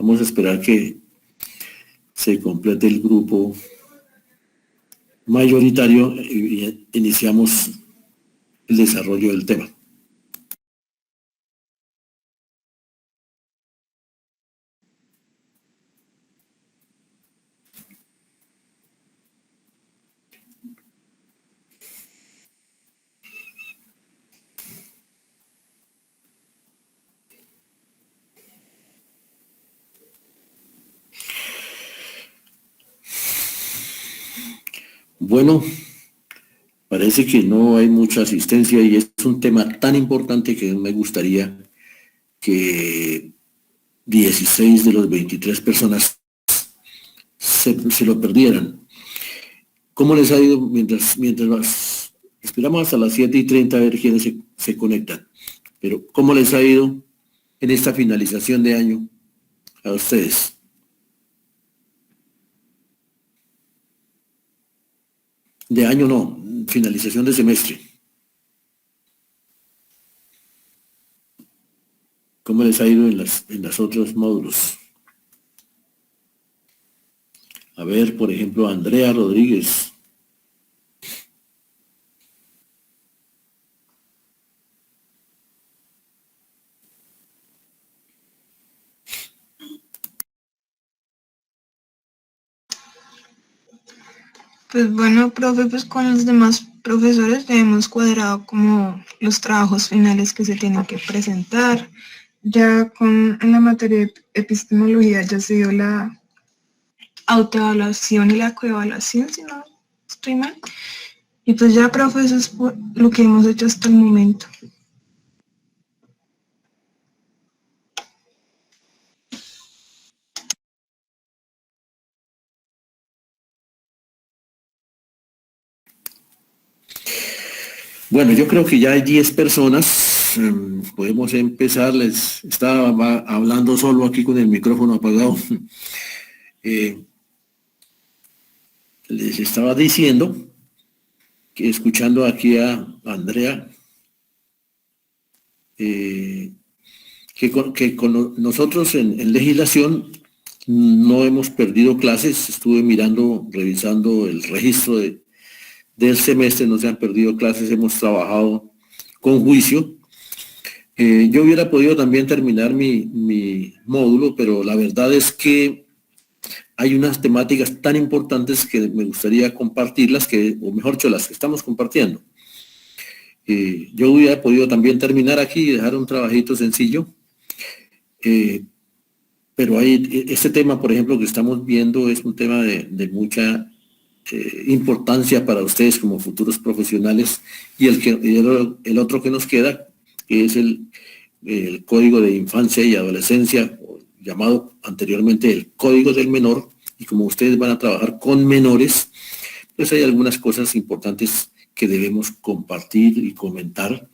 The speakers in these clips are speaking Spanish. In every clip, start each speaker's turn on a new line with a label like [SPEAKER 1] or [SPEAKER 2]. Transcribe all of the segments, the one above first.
[SPEAKER 1] Vamos a esperar que se complete el grupo mayoritario y iniciamos el desarrollo del tema. Bueno, parece que no hay mucha asistencia y es un tema tan importante que me gustaría que 16 de los 23 personas se lo perdieran. ¿Cómo les ha ido mientras esperamos hasta las 7:30 a ver quiénes se conectan? Pero ¿cómo les ha ido en esta finalización de año a ustedes? De año no, finalización de semestre. ¿Cómo les ha ido en los otros módulos? A ver, por ejemplo, Andrea Rodríguez.
[SPEAKER 2] Pues bueno, profe, pues con los demás profesores ya hemos cuadrado como los trabajos finales que se tienen que presentar. Ya en la materia de epistemología ya se dio la autoevaluación y la coevaluación, si no estoy mal. Y pues ya, profe, eso es lo que hemos hecho hasta el momento.
[SPEAKER 1] Bueno, yo creo que ya hay 10 personas. Podemos empezar. Les estaba hablando solo aquí con el micrófono apagado. Les estaba diciendo que escuchando aquí a Andrea, que con nosotros en legislación no hemos perdido clases. Estuve mirando, revisando el registro del semestre, no se han perdido clases, hemos trabajado con juicio. Yo hubiera podido también terminar mi módulo, pero la verdad es que hay unas temáticas tan importantes que me gustaría compartirlas, o mejor dicho, las que estamos compartiendo. Yo hubiera podido también terminar aquí y dejar un trabajito sencillo, pero este tema, por ejemplo, que estamos viendo es un tema de mucha importancia para ustedes como futuros profesionales, y el otro que nos queda, que es el Código de Infancia y Adolescencia, llamado anteriormente el Código del Menor, y como ustedes van a trabajar con menores, pues hay algunas cosas importantes que debemos compartir y comentar.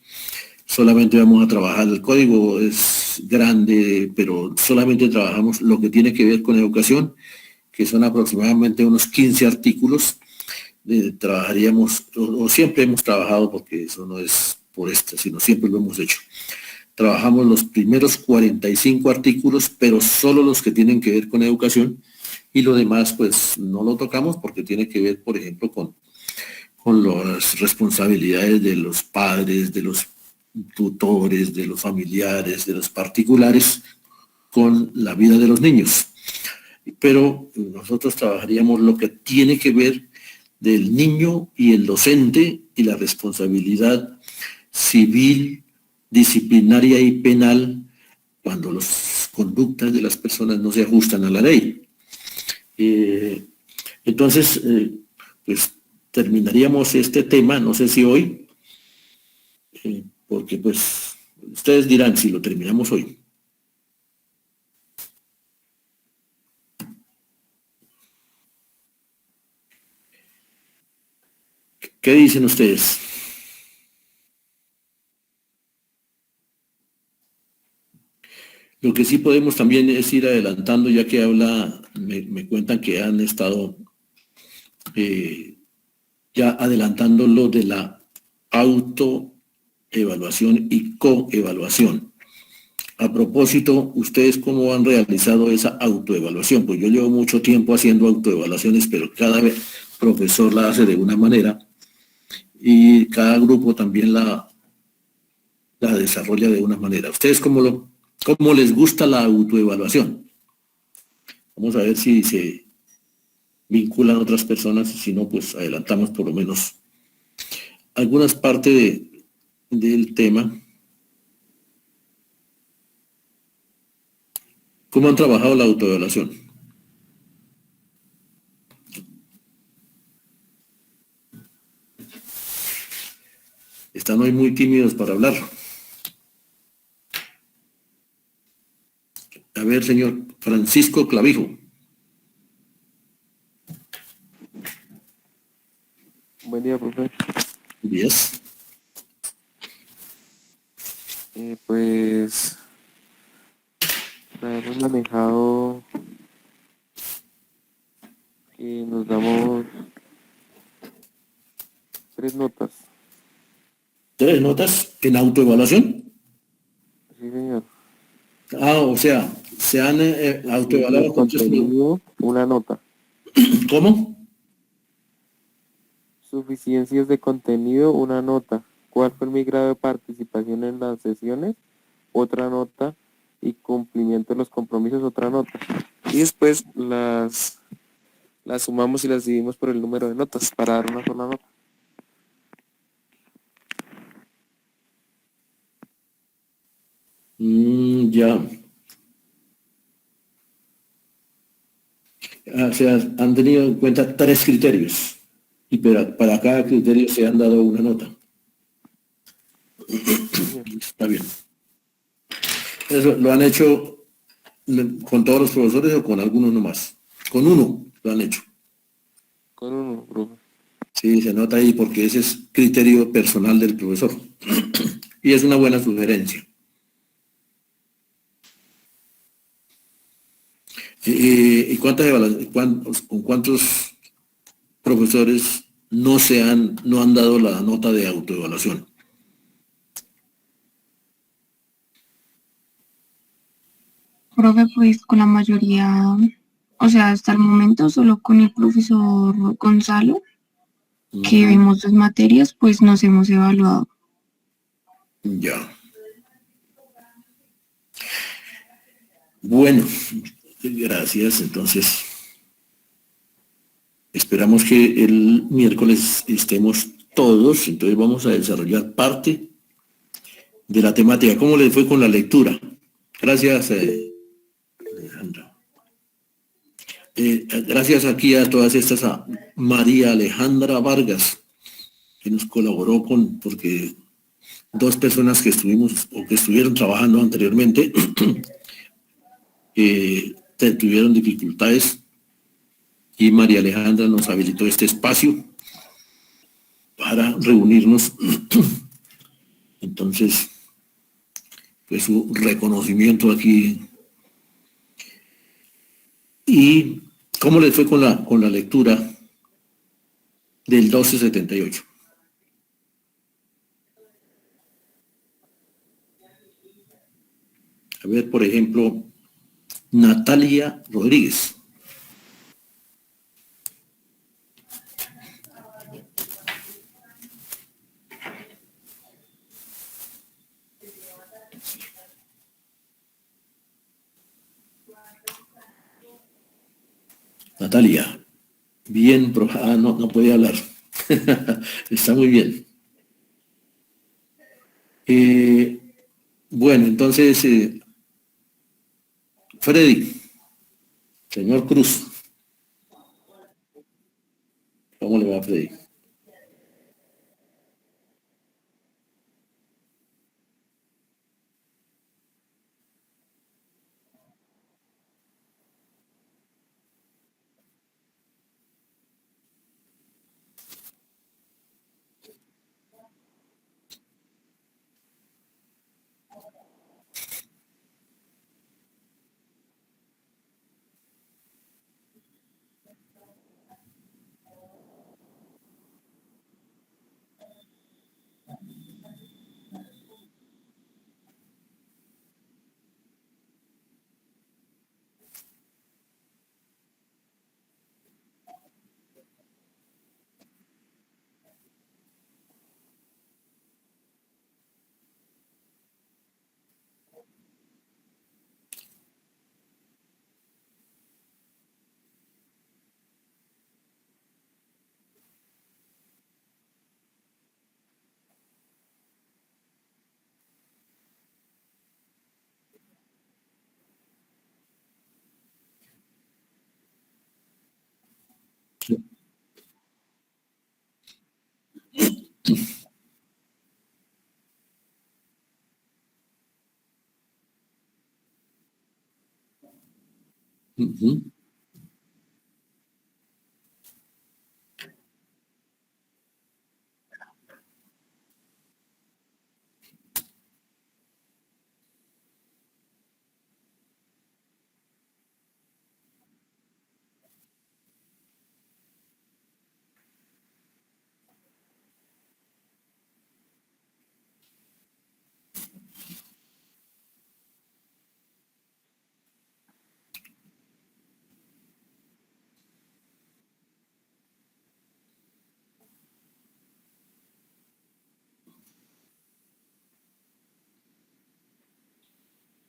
[SPEAKER 1] Solamente vamos a trabajar, el código es grande, pero solamente trabajamos lo que tiene que ver con educación, que son aproximadamente unos 15 artículos. Trabajaríamos, o siempre hemos trabajado, porque eso no es por sino siempre lo hemos hecho. Trabajamos los primeros 45 artículos, pero solo los que tienen que ver con educación, y lo demás pues no lo tocamos porque tiene que ver, por ejemplo, con las responsabilidades de los padres, de los tutores, de los familiares, de los particulares, con la vida de los niños. Pero nosotros trabajaríamos lo que tiene que ver del niño y el docente y la responsabilidad civil, disciplinaria y penal cuando las conductas de las personas no se ajustan a la ley. Entonces, pues terminaríamos este tema, no sé si hoy, porque pues ustedes dirán si lo terminamos hoy. ¿Qué dicen ustedes? Lo que sí podemos también es ir adelantando, ya que me cuentan que han estado ya adelantando lo de la autoevaluación y coevaluación. a propósito, ¿ustedes cómo han realizado esa autoevaluación? Pues yo llevo mucho tiempo haciendo autoevaluaciones, pero cada vez profesor la hace de una manera y cada grupo también la desarrolla de una manera. ¿Ustedes cómo les gusta la autoevaluación? Vamos a ver si se vinculan otras personas y si no, pues adelantamos por lo menos algunas partes del tema. ¿Cómo han trabajado la autoevaluación? Están hoy muy tímidos para hablar. A ver, señor Francisco Clavijo.
[SPEAKER 3] Buen día, profe.
[SPEAKER 1] Yes.
[SPEAKER 3] Pues la hemos manejado que nos damos 3 notas.
[SPEAKER 1] 3 notas en autoevaluación.
[SPEAKER 3] Sí, señor.
[SPEAKER 1] Ah, o sea, se han autoevaluado con 3 notas.
[SPEAKER 3] Contenido, una nota.
[SPEAKER 1] ¿Cómo?
[SPEAKER 3] Suficiencias de contenido, una nota. ¿Cuál fue mi grado de participación en las sesiones? Otra nota. Y cumplimiento de los compromisos, otra nota. Y después las sumamos y las dividimos por el número de notas para dar una sola nota.
[SPEAKER 1] Ya. O sea, han tenido en cuenta 3 criterios. Y para cada criterio se han dado una nota. Está bien. ¿Eso lo han hecho con todos los profesores o con algunos nomás? Con uno lo han hecho.
[SPEAKER 3] Con uno, profe.
[SPEAKER 1] Sí, se nota ahí porque ese es criterio personal del profesor. Y es una buena sugerencia. ¿Y con cuántos profesores no han dado la nota de autoevaluación?
[SPEAKER 2] Profe, pues con la mayoría, o sea, hasta el momento solo con el profesor Gonzalo, que vimos 2 materias, pues nos hemos evaluado.
[SPEAKER 1] Ya. Bueno, gracias. Entonces, esperamos que el miércoles estemos todos. Entonces vamos a desarrollar parte de la temática. ¿Cómo les fue con la lectura? Gracias, Alejandra. Gracias aquí a todas estas, a María Alejandra Vargas, que nos colaboró porque 2 personas que estuvimos o que estuvieron trabajando anteriormente tuvieron dificultades y María Alejandra nos habilitó este espacio para reunirnos. Entonces, pues su reconocimiento aquí. ¿Y cómo les fue con la lectura del 1278? A ver, por ejemplo, Natalia Rodríguez. Natalia, bien, no puede hablar. Está muy bien. Bueno, entonces, Freddy, señor Cruz, ¿cómo le va, Freddy? Ujú.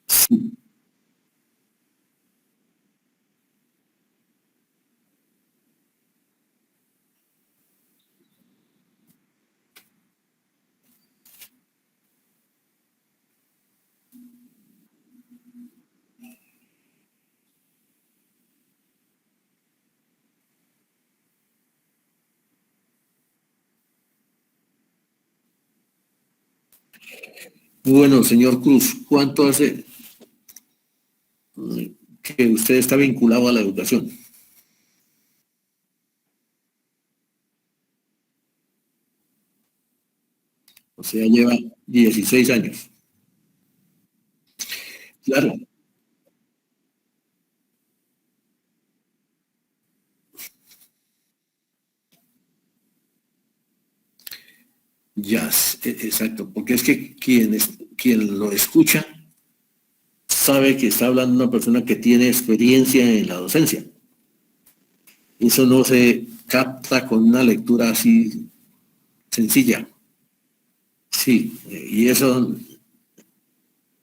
[SPEAKER 1] Sí. Bueno, señor Cruz, ¿cuánto hace que usted está vinculado a la educación? O sea, lleva 16 años. Claro, ya, exacto, porque es que quien lo escucha sabe que está hablando una persona que tiene experiencia en la docencia. Eso no se capta con una lectura así sencilla. Sí, y eso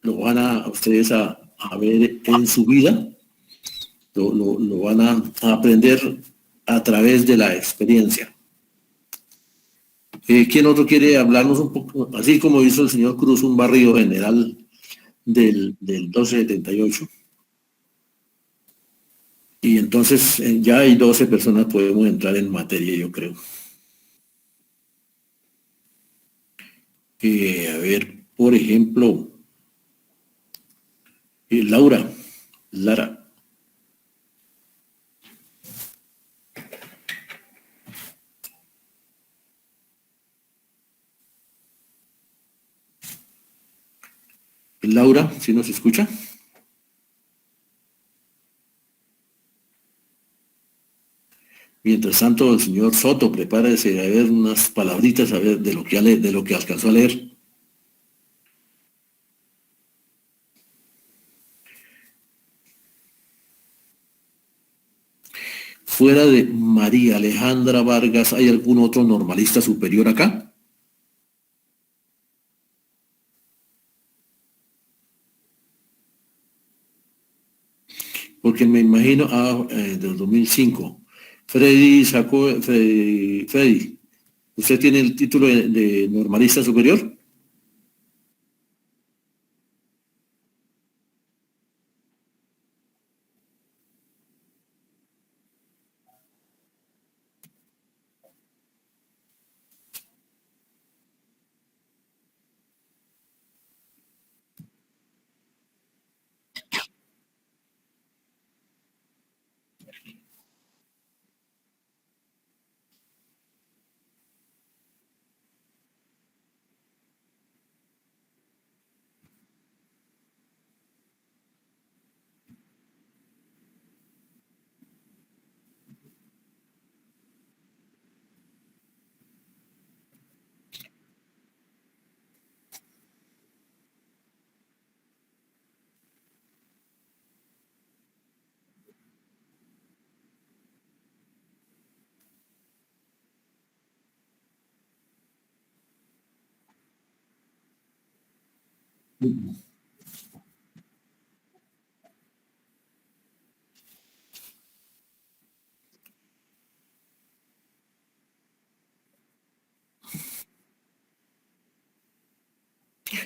[SPEAKER 1] lo van a ustedes a ver en su vida, lo van a aprender a través de la experiencia. ¿Quién otro quiere hablarnos un poco, así como hizo el señor Cruz, un barrido general del 1278? Y entonces ya hay 12 personas, podemos entrar en materia, yo creo. A ver, por ejemplo, Laura, Lara, Laura, ¿sí nos escucha? Mientras tanto, el señor Soto, prepárese a ver unas palabritas, a ver de lo que alcanzó a leer. Fuera de María Alejandra Vargas, ¿hay algún otro normalista superior acá? Porque me imagino, del 2005. Freddy, ¿usted tiene el título de normalista superior?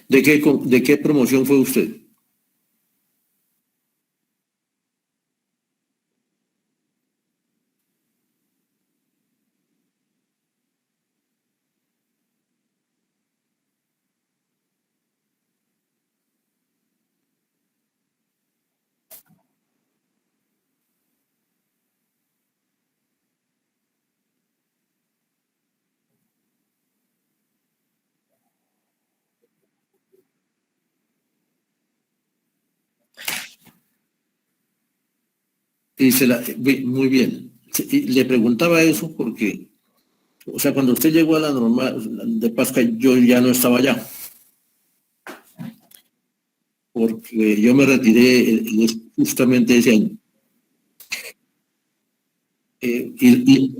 [SPEAKER 1] De qué promoción fue usted? Muy bien. Y le preguntaba eso porque, o sea, cuando usted llegó a la normal de Pasca, yo ya no estaba allá, porque yo me retiré justamente ese año. Eh, y, y-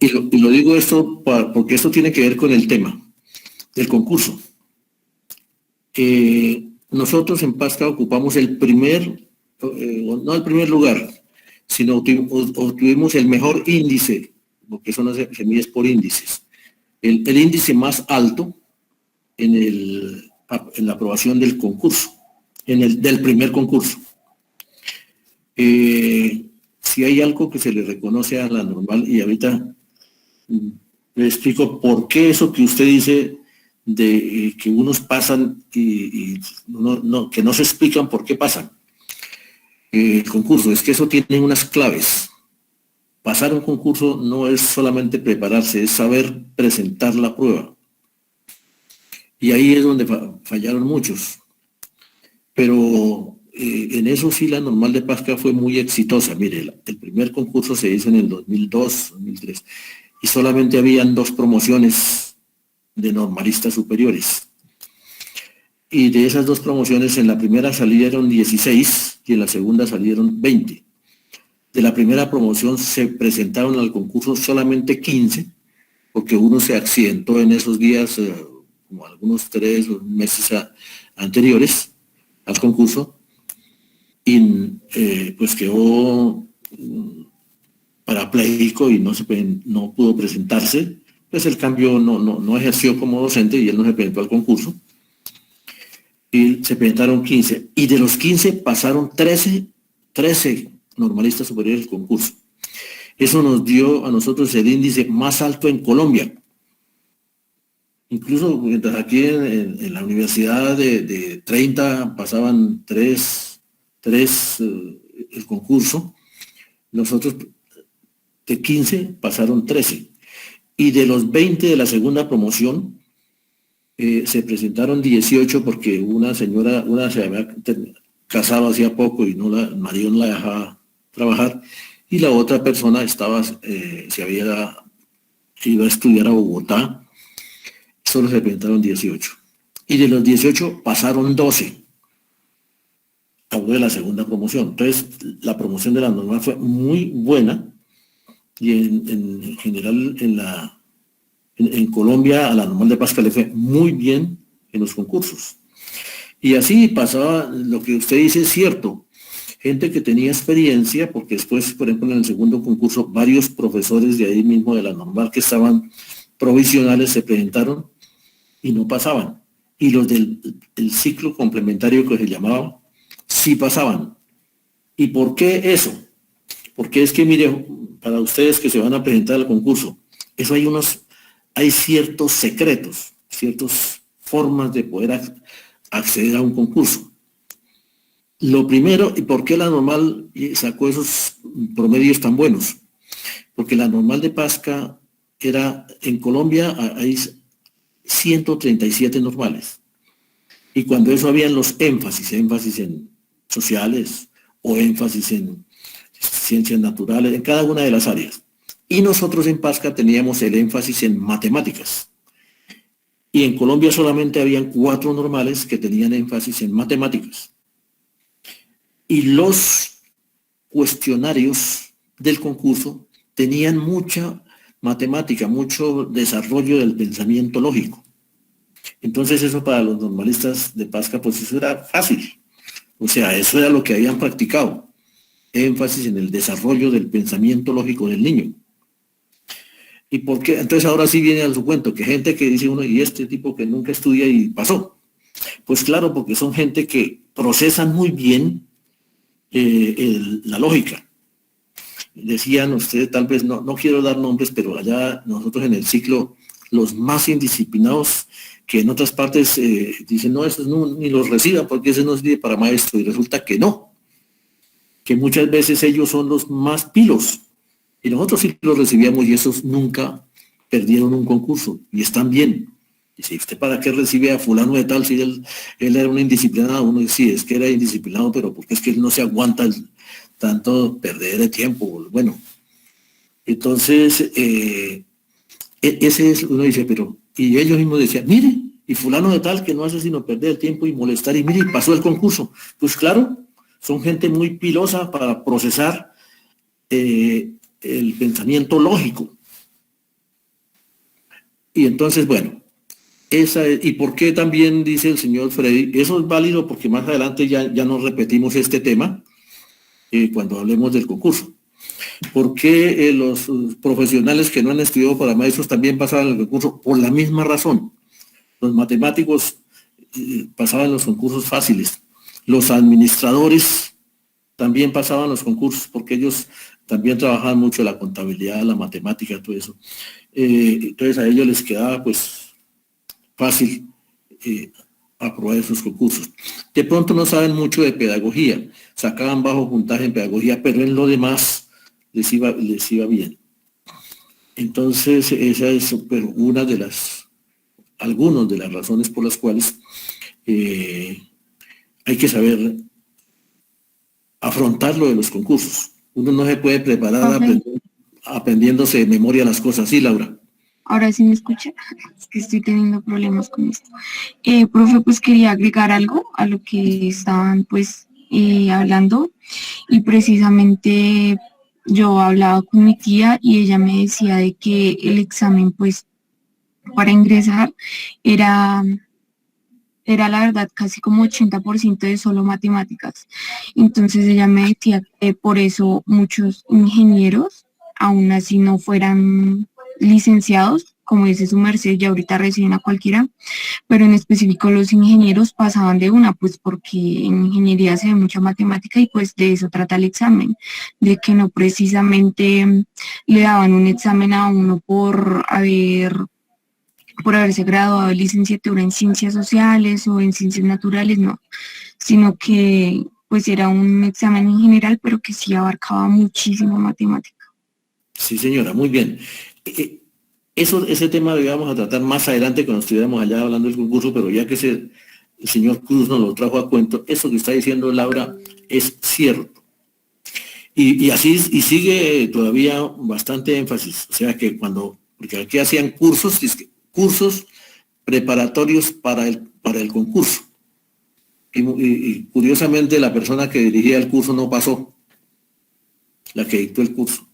[SPEAKER 1] y lo digo esto porque esto tiene que ver con el tema del concurso. Nosotros en Pasca ocupamos no el primer lugar, sino obtuvimos el mejor índice, porque eso no se mide por índices. El índice más alto en la aprobación del concurso, del primer concurso. Si hay algo que se le reconoce a la normal, y ahorita le explico por qué eso que usted dice de que unos pasan y que no se explican por qué pasan. El concurso, es que eso tiene unas claves. Pasar un concurso no es solamente prepararse, es saber presentar la prueba. Y ahí es donde fallaron muchos. Pero en eso sí la normal de Pasca fue muy exitosa. Mire, el primer concurso se hizo en el 2002, 2003, y solamente habían 2 promociones de normalistas superiores. Y de esas 2 promociones, en la primera salieron 16 y en la segunda salieron 20. De la primera promoción se presentaron al concurso solamente 15, porque uno se accidentó en esos días, como algunos 3 meses anteriores al concurso, y pues quedó parapléjico y no pudo presentarse. Pues el cambio no ejerció como docente y él no se presentó al concurso. Y se presentaron 15. Y de los 15 pasaron 13 normalistas superiores del concurso. Eso nos dio a nosotros el índice más alto en Colombia. Incluso mientras aquí en la universidad de 30 pasaban 3 el concurso, nosotros de 15 pasaron 13. Y de los 20 de la segunda promoción, se presentaron 18 porque una señora se había casado hacía poco y el marido no la dejaba trabajar, y la otra persona se había ido a estudiar a Bogotá. Solo se presentaron 18. Y de los 18 pasaron 12. Hablo de la segunda promoción. Entonces, la promoción de la normal fue muy buena y en general en Colombia a la normal de Pasca le fue muy bien en los concursos. Y así pasaba, lo que usted dice es cierto. Gente que tenía experiencia, porque después, por ejemplo, en el segundo concurso, varios profesores de ahí mismo de la normal que estaban provisionales se presentaron y no pasaban. Y los del ciclo complementario que se llamaba, sí pasaban. ¿Y por qué eso? Porque es que, mire, para ustedes que se van a presentar al concurso, eso hay ciertos secretos, ciertas formas de poder acceder a un concurso. Lo primero, ¿y por qué la normal sacó esos promedios tan buenos? Porque la normal de Pasca en Colombia hay 137 normales. Y cuando eso habían los énfasis en sociales o énfasis en ciencias naturales, en cada una de las áreas. Y nosotros en Pasca teníamos el énfasis en matemáticas. Y en Colombia solamente habían 4 normales que tenían énfasis en matemáticas. Y los cuestionarios del concurso tenían mucha matemática, mucho desarrollo del pensamiento lógico. Entonces eso para los normalistas de Pasca, pues eso era fácil. O sea, eso era lo que habían practicado. Énfasis en el desarrollo del pensamiento lógico del niño. ¿Y por qué? Entonces ahora sí viene a su cuento, que gente que dice uno, y este tipo que nunca estudia y pasó. Pues claro, porque son gente que procesan muy bien la lógica. Decían ustedes, tal vez, no quiero dar nombres, pero allá nosotros en el ciclo, los más indisciplinados, que en otras partes dicen, no, esos ni los reciban porque ese no es para maestro, y resulta que no, que muchas veces ellos son los más pilos, Y nosotros sí los recibíamos y esos nunca perdieron un concurso y están bien. Y si usted para qué recibe a fulano de tal, si él era un indisciplinado, uno dice, sí, es que era indisciplinado, pero porque es que él no se aguanta tanto perder de tiempo. Bueno, entonces, ese es, uno dice, pero, y ellos mismos decían, mire, y fulano de tal que no hace sino perder el tiempo y molestar, y mire, pasó el concurso. Pues claro, son gente muy pilosa para procesar el pensamiento lógico. Y entonces, bueno, y por qué también dice el señor Freddy, eso es válido porque más adelante ya nos repetimos este tema cuando hablemos del concurso. ¿Por qué los profesionales que no han estudiado para maestros también pasaban el concurso? Por la misma razón. Los matemáticos pasaban los concursos fáciles. Los administradores también pasaban los concursos porque ellos también trabajaban mucho la contabilidad, la matemática, todo eso. Entonces a ellos les quedaba pues fácil aprobar esos concursos. De pronto no saben mucho de pedagogía, sacaban bajo puntaje en pedagogía, pero en lo demás les iba bien. Entonces esa es una de algunas de las razones por las cuales hay que saber afrontar lo de los concursos. Uno no se puede preparar aprendiéndose de memoria las cosas. Sí, Laura.
[SPEAKER 4] Ahora sí me escucha, es que estoy teniendo problemas con esto. Profe, pues quería agregar algo a lo que estaban pues hablando, y precisamente yo hablaba con mi tía y ella me decía de que el examen pues para ingresar era la verdad casi como 80% de solo matemáticas. Entonces ella me decía que por eso muchos ingenieros aún así no fueran licenciados, como dice su merced, ya ahorita reciben a cualquiera, pero en específico los ingenieros pasaban de una, pues porque en ingeniería se ve mucha matemática y pues de eso trata el examen, de que no precisamente le daban un examen a uno por haberse graduado de licenciatura en ciencias sociales o en ciencias naturales, no, sino que pues era un examen en general, pero que sí abarcaba muchísima matemática.
[SPEAKER 1] Sí, señora, muy bien. Ese tema lo íbamos a tratar más adelante cuando estuviéramos allá hablando del concurso, pero ya que el señor Cruz nos lo trajo a cuento, eso que está diciendo Laura es cierto. Y así, y sigue todavía bastante énfasis. O sea que porque aquí hacían cursos preparatorios para el concurso. Y curiosamente la persona que dirigía el curso no pasó, la que dictó el curso.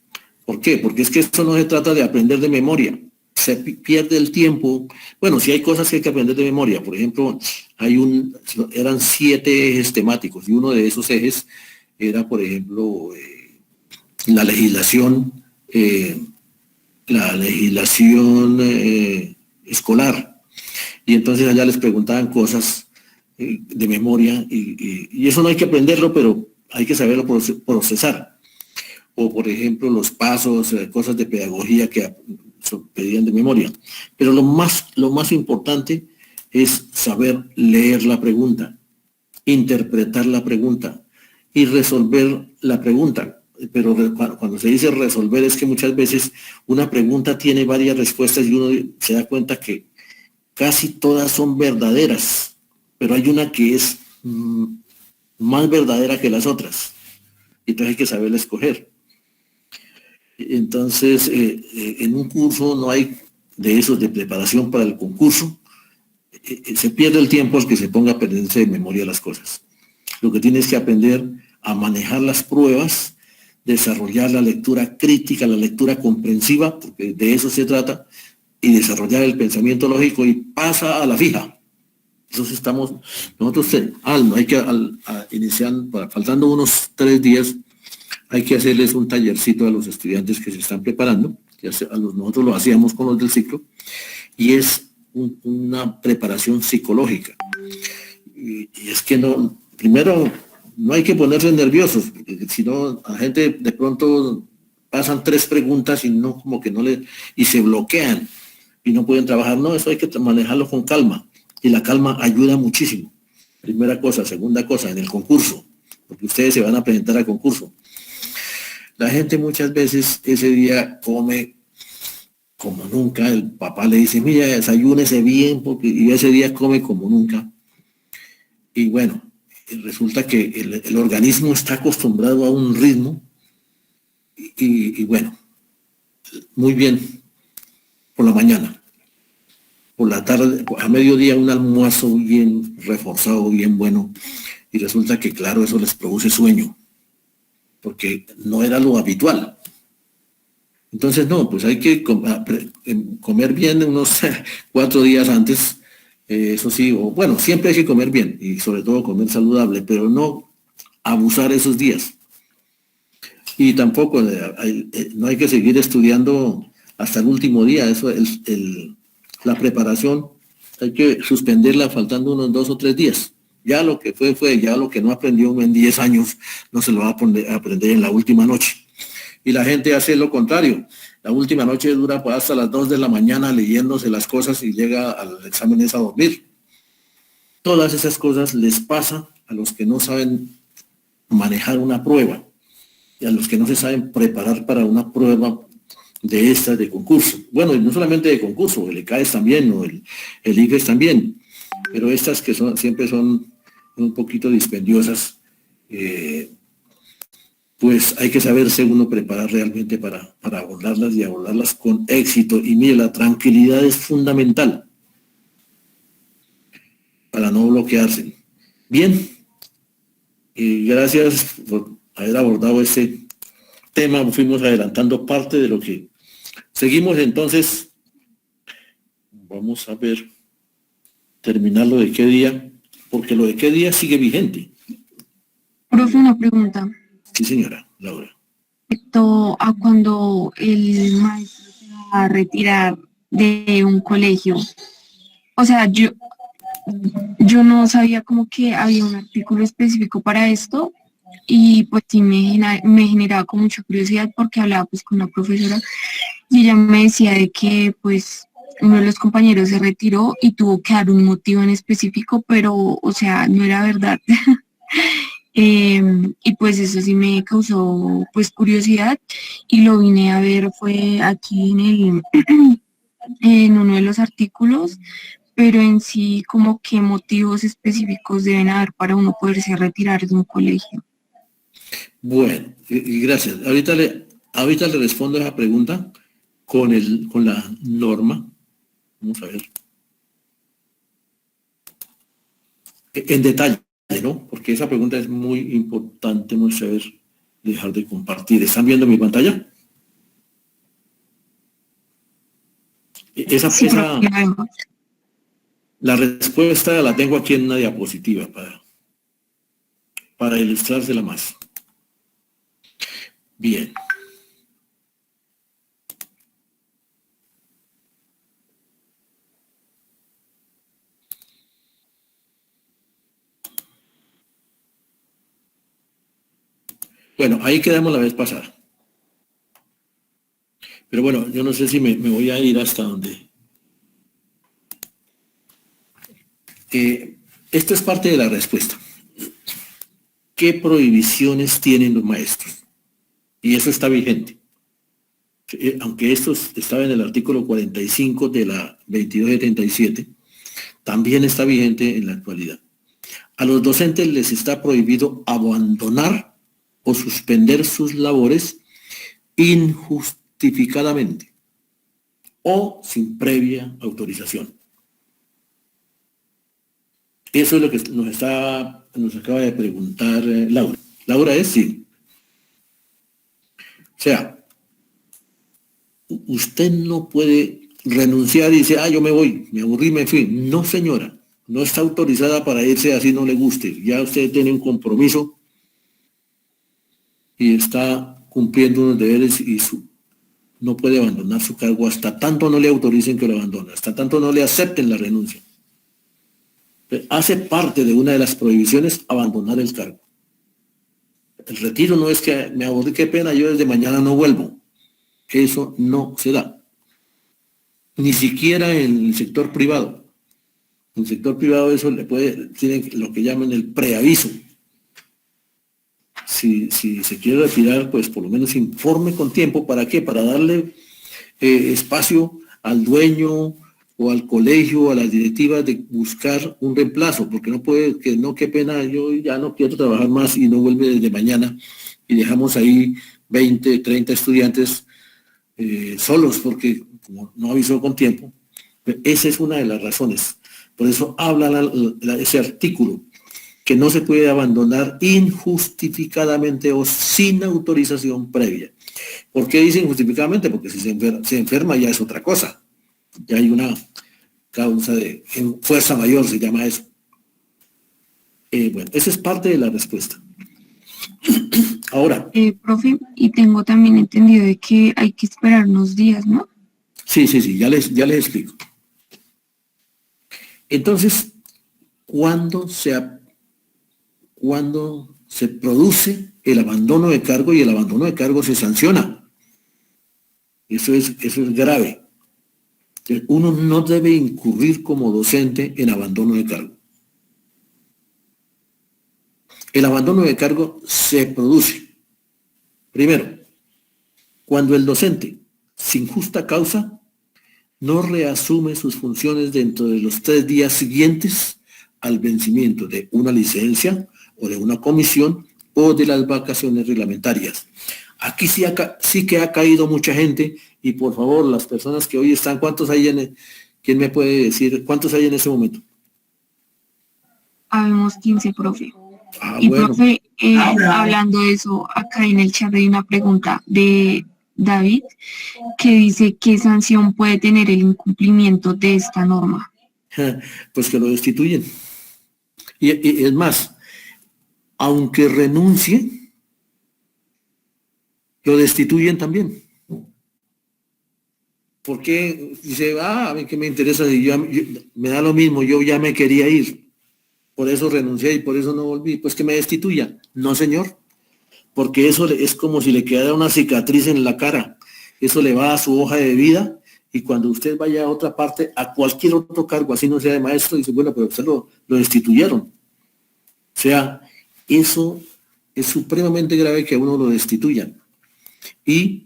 [SPEAKER 1] ¿Por qué? Porque es que esto no se trata de aprender de memoria, se pierde el tiempo. Bueno, sí hay cosas que hay que aprender de memoria. Por ejemplo, eran 7 ejes temáticos y uno de esos ejes era, por ejemplo, la legislación escolar. Y entonces allá les preguntaban cosas de memoria y eso no hay que aprenderlo, pero hay que saberlo procesar. O por ejemplo los pasos, cosas de pedagogía que pedían de memoria. Pero lo más importante es saber leer la pregunta, interpretar la pregunta y resolver la pregunta. Pero cuando se dice resolver es que muchas veces una pregunta tiene varias respuestas y uno se da cuenta que casi todas son verdaderas, pero hay una que es más verdadera que las otras. Entonces hay que saberla escoger. Entonces, en un curso no hay de esos de preparación para el concurso. Se pierde el tiempo al que se ponga a aprenderse de memoria las cosas. Lo que tienes que aprender a manejar las pruebas, desarrollar la lectura crítica, la lectura comprensiva, porque de eso se trata, y desarrollar el pensamiento lógico y pasa a la fija. Entonces nosotros hay que iniciar, faltando unos 3 días, hay que hacerles un tallercito a los estudiantes que se están preparando, nosotros lo hacíamos con los del ciclo, y es una preparación psicológica. Y es que primero no hay que ponerse nerviosos, porque si no, la gente de pronto pasan 3 preguntas y se bloquean y no pueden trabajar. No, eso hay que manejarlo con calma, y la calma ayuda muchísimo. Primera cosa. Segunda cosa, en el concurso, porque ustedes se van a presentar al concurso. La gente muchas veces ese día come como nunca. El papá le dice, mira, desayúnese bien, porque y ese día come como nunca. Y bueno, resulta que el organismo está acostumbrado a un ritmo y bueno, muy bien por la mañana. Por la tarde, a mediodía, un almuerzo bien reforzado, bien bueno. Y resulta que, claro, eso les produce sueño, porque no era lo habitual. Entonces, no, pues hay que comer bien unos 4 días antes, eso sí, o bueno, siempre hay que comer bien y sobre todo comer saludable, pero no abusar esos días. Y tampoco no hay que seguir estudiando hasta el último día, eso, la preparación hay que suspenderla faltando unos 2 o 3 días. Ya lo que fue, ya lo que no aprendió en 10 años no se lo va a aprender en la última noche. Y la gente hace lo contrario. La última noche dura pues, hasta las 2 de la mañana leyéndose las cosas y llega al examen a dormir. Todas esas cosas les pasa a los que no saben manejar una prueba y a los que no se saben preparar para una prueba de estas de concurso. Bueno, y no solamente de concurso, el ECAES también, o el ICFES también, pero estas que siempre son un poquito dispendiosas, pues hay que saberse uno preparar realmente para abordarlas y abordarlas con éxito. Y mire, la tranquilidad es fundamental para no bloquearse. Bien, gracias por haber abordado este tema. Fuimos adelantando parte de lo que seguimos. Entonces, vamos a ver, terminar lo de qué día, porque lo de qué día sigue vigente.
[SPEAKER 4] Profe, una pregunta.
[SPEAKER 1] Sí, señora Laura.
[SPEAKER 4] Respecto a cuando el maestro se va a retirar de un colegio, o sea, yo no sabía como que había un artículo específico para esto y pues sí me generaba con mucha curiosidad porque hablaba pues con una profesora y ella me decía de que pues uno de los compañeros se retiró y tuvo que dar un motivo en específico, pero o sea, no era verdad. Y pues eso sí me causó pues curiosidad y lo vine a ver fue aquí en uno de los artículos, pero en sí como qué motivos específicos deben haber para uno poderse retirar de un colegio.
[SPEAKER 1] Bueno, y gracias. Ahorita le respondo a esa pregunta con la norma. Vamos a ver. En detalle, ¿no? Porque esa pregunta es muy importante, vamos a ver, dejar de compartir. ¿Están viendo mi pantalla?
[SPEAKER 4] Sí,
[SPEAKER 1] La respuesta la tengo aquí en una diapositiva para ilustrársela más. Bien. Bueno, ahí quedamos la vez pasada. Pero bueno, yo no sé si me voy a ir hasta donde. Esto es parte de la respuesta. ¿Qué prohibiciones tienen los maestros? Y eso está vigente. Aunque esto estaba en el artículo 45 de la 2277, también está vigente en la actualidad. A los docentes les está prohibido abandonar o suspender sus labores injustificadamente o sin previa autorización. Eso es lo que nos acaba de preguntar Laura. Laura es sí. O sea, usted no puede renunciar y decir, yo me voy, me aburrí, me fui. No, señora, no está autorizada para irse así no le guste. Ya usted tiene un compromiso y está cumpliendo unos deberes y no puede abandonar su cargo hasta tanto no le autoricen que lo abandone, hasta tanto no le acepten la renuncia. Hace parte de una de las prohibiciones abandonar el cargo. El retiro no es que me aburrí, qué pena, yo desde mañana no vuelvo. Eso no se da. Ni siquiera en el sector privado. En el sector privado eso tiene lo que llaman el preaviso. si se quiere retirar, pues por lo menos informe con tiempo. ¿Para qué? Para darle espacio al dueño o al colegio, a las directivas de buscar un reemplazo, porque no puede, que no, qué pena, yo ya no quiero trabajar más y no vuelve desde mañana y dejamos ahí 20, 30 estudiantes solos porque como no avisó con tiempo. Esa es una de las razones. Por eso habla ese artículo, que no se puede abandonar injustificadamente o sin autorización previa. ¿Por qué dice injustificadamente? Porque si se enferma ya es otra cosa. Ya hay una causa de fuerza mayor, se llama eso. Bueno, esa es parte de la respuesta. Ahora.
[SPEAKER 4] Profe, y tengo también entendido de que hay que esperar unos días, ¿no?
[SPEAKER 1] Sí, ya les explico. Entonces, ¿cuándo se produce el abandono de cargo? Y el abandono de cargo se sanciona. Eso es grave. Uno no debe incurrir como docente en abandono de cargo. El abandono de cargo se produce, primero, cuando el docente, sin justa causa, no reasume sus funciones dentro de los 3 días siguientes al vencimiento de una licencia o de una comisión o de las vacaciones reglamentarias. Aquí sí que ha caído mucha gente y por favor, las personas que hoy están, ¿cuántos hay quién me puede decir cuántos hay en ese momento?
[SPEAKER 4] Habemos 15, profe.
[SPEAKER 1] Y
[SPEAKER 4] bueno. Profe, hablando de eso, acá en el chat hay una pregunta de David que dice ¿qué sanción puede tener el incumplimiento de esta norma?
[SPEAKER 1] Pues que lo destituyen. Y es más, aunque renuncie, lo destituyen también. Porque dice, a mí que me interesa, me da lo mismo, yo ya me quería ir, por eso renuncié y por eso no volví, pues que me destituya. No, señor, porque eso es como si le quedara una cicatriz en la cara, eso le va a su hoja de vida y cuando usted vaya a otra parte, a cualquier otro cargo, así no sea de maestro, dice, bueno, pero usted lo destituyeron. O sea, eso es supremamente grave que a uno lo destituyan. Y